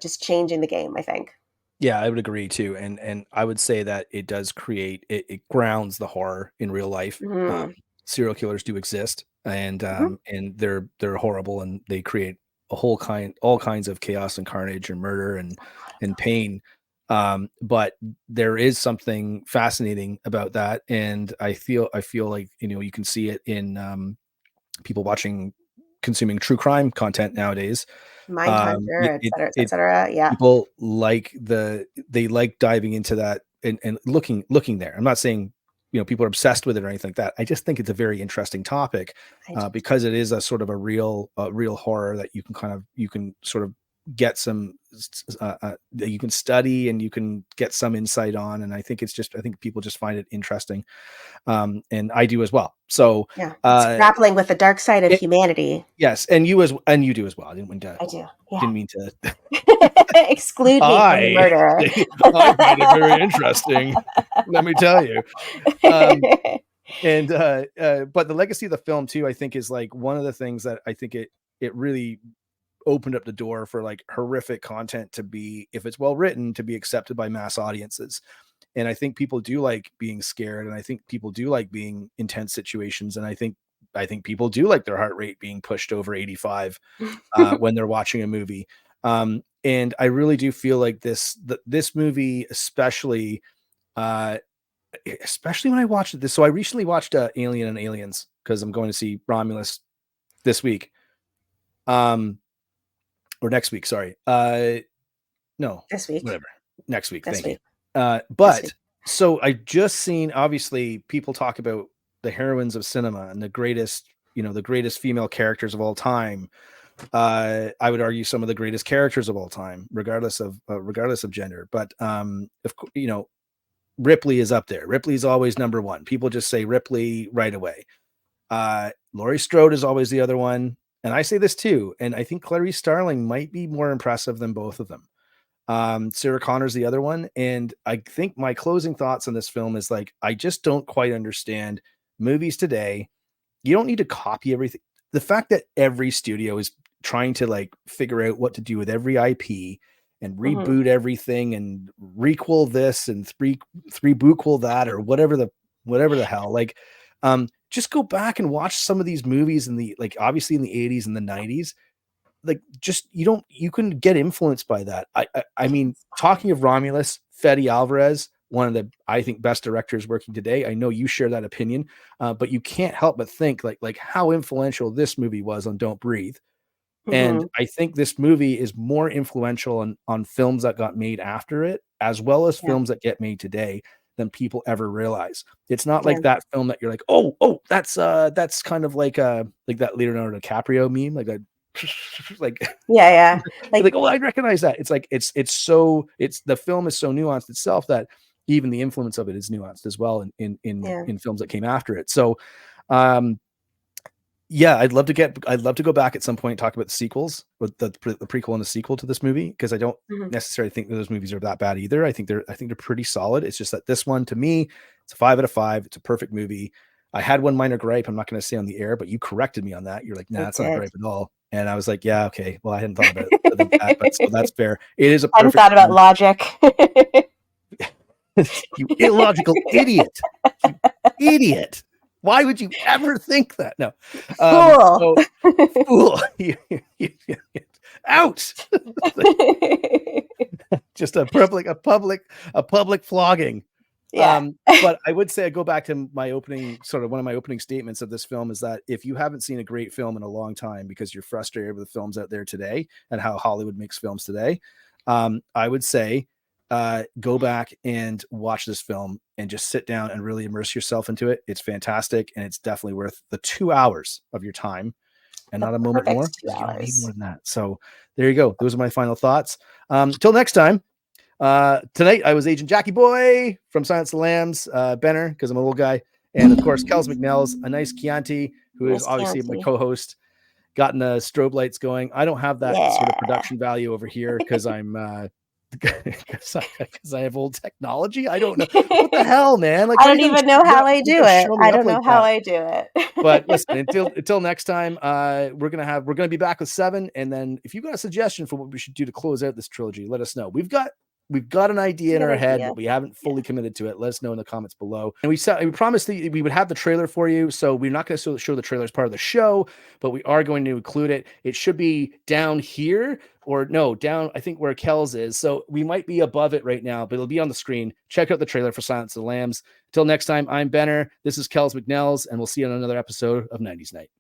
just changing the game, I think. Yeah, I would agree too. And I would say that it does it grounds the horror in real life. Mm-hmm. Serial killers do exist, and Mm-hmm. they're horrible, and they create all kinds of chaos and carnage and murder and pain. But there is something fascinating about that, and I feel like you can see it in people consuming true crime content nowadays. Mindhunter, et cetera, et It cetera. Yeah. people they like diving into that and looking there. I'm not saying people are obsessed with it or anything like that. I just think it's a very interesting topic, I do. because it is a sort of a real horror that you can sort of get some that you can study and you can get some insight on. And I think people just find it interesting, and I do as well. So Yeah. It's grappling with the dark side of it, humanity. yes, and you do as well. I didn't mean to I do. Yeah. didn't mean to Exclude me from the murder. I find it very interesting, let me tell you. And but the legacy of the film too, I think, is like one of the things that I think it really opened up the door for like horrific content to be, if it's well written, to be accepted by mass audiences. And I think people do like being scared, and I think people do like being in tense situations, and I think people do like their heart rate being pushed over 85 when they're watching a movie. And I really do feel like this movie especially especially when I watched this. So I recently watched Alien and Aliens because I'm going to see Romulus this week. Or next week, sorry. No, This week. whatever. Next week, This thank week. you. But so I just seen, obviously, people talk about the heroines of cinema and the greatest female characters of all time. I would argue some of the greatest characters of all time, regardless of gender. But Ripley is up there. Ripley's always number one. People just say Ripley right away. Laurie Strode is always the other one. And I say this too. And I think Clarice Starling might be more impressive than both of them. Sarah Connor's the other one. And I think my closing thoughts on this film is like, I just don't quite understand movies today. You don't need to copy everything. The fact that every studio is trying to like figure out what to do with every IP and reboot everything and requel this and three booquel that, or whatever the hell, like, just go back and watch some of these movies in the, like, obviously in the 80s and the 90s. Like, just, you can get influenced by that. I mean, talking of Romulus, Fede Alvarez, one of the, I think, best directors working today. I know you share that opinion, but you can't help but think like how influential this movie was on Don't Breathe. And I think this movie is more influential on films that got made after it, as well as films that get made today, than people ever realize. It's not like that film that you're like, oh, that's kind of like that Leonardo DiCaprio meme, like a like like, oh, I recognize that. It's like it's the film is so nuanced itself that even the influence of it is nuanced as well in films that came after it. So I'd love to go back at some point and talk about the sequels, with the prequel and the sequel to this movie, because I don't necessarily think that those movies are that bad either. I think they're pretty solid. It's just that this one, to me, it's a 5 out of 5. It's a perfect movie. I had one minor gripe I'm not going to say on the air, but you corrected me on that. You're like, nah, it's not a gripe at all. And I was like, yeah, okay. Well, I hadn't thought about it, but so that's fair. It is a perfect. I hadn't thought about logic. You illogical idiot. You idiot. Why would you ever think that? No. Fool. Out. Just a public flogging. Yeah. But I would say, I go back to one of my opening statements of this film is that if you haven't seen a great film in a long time because you're frustrated with the films out there today and how Hollywood makes films today, I would say go back and watch this film and just sit down and really immerse yourself into it. It's fantastic, and it's definitely worth the 2 hours of your time, and not a moment more. You don't need more than that. So there you go. Those are my final thoughts. Till next time. Tonight I was Agent Jackie Boy from Silence of the Lambs, Benner, because I'm a little guy, and of course Kells McNell's a nice Chianti, who is obviously my co-host, gotten the strobe lights going. I don't have that sort of production value over here because I'm because I have old technology. I don't know what the hell, man. Like, I don't even know how I do it. I don't know how I do it. But listen, until next time, we're gonna be back with 7, and then if you've got a suggestion for what we should do to close out this trilogy, let us know. We've got an idea in our head, but we haven't fully committed to it. Let us know in the comments below. And we promised that we would have the trailer for you. So we're not going to show the trailer as part of the show, but we are going to include it. It should be down here, or no, down, I think, where Kells is. So we might be above it right now, but it'll be on the screen. Check out the trailer for Silence of the Lambs. Till next time, I'm Benner. This is Kells McNells, and we'll see you on another episode of 90s Night.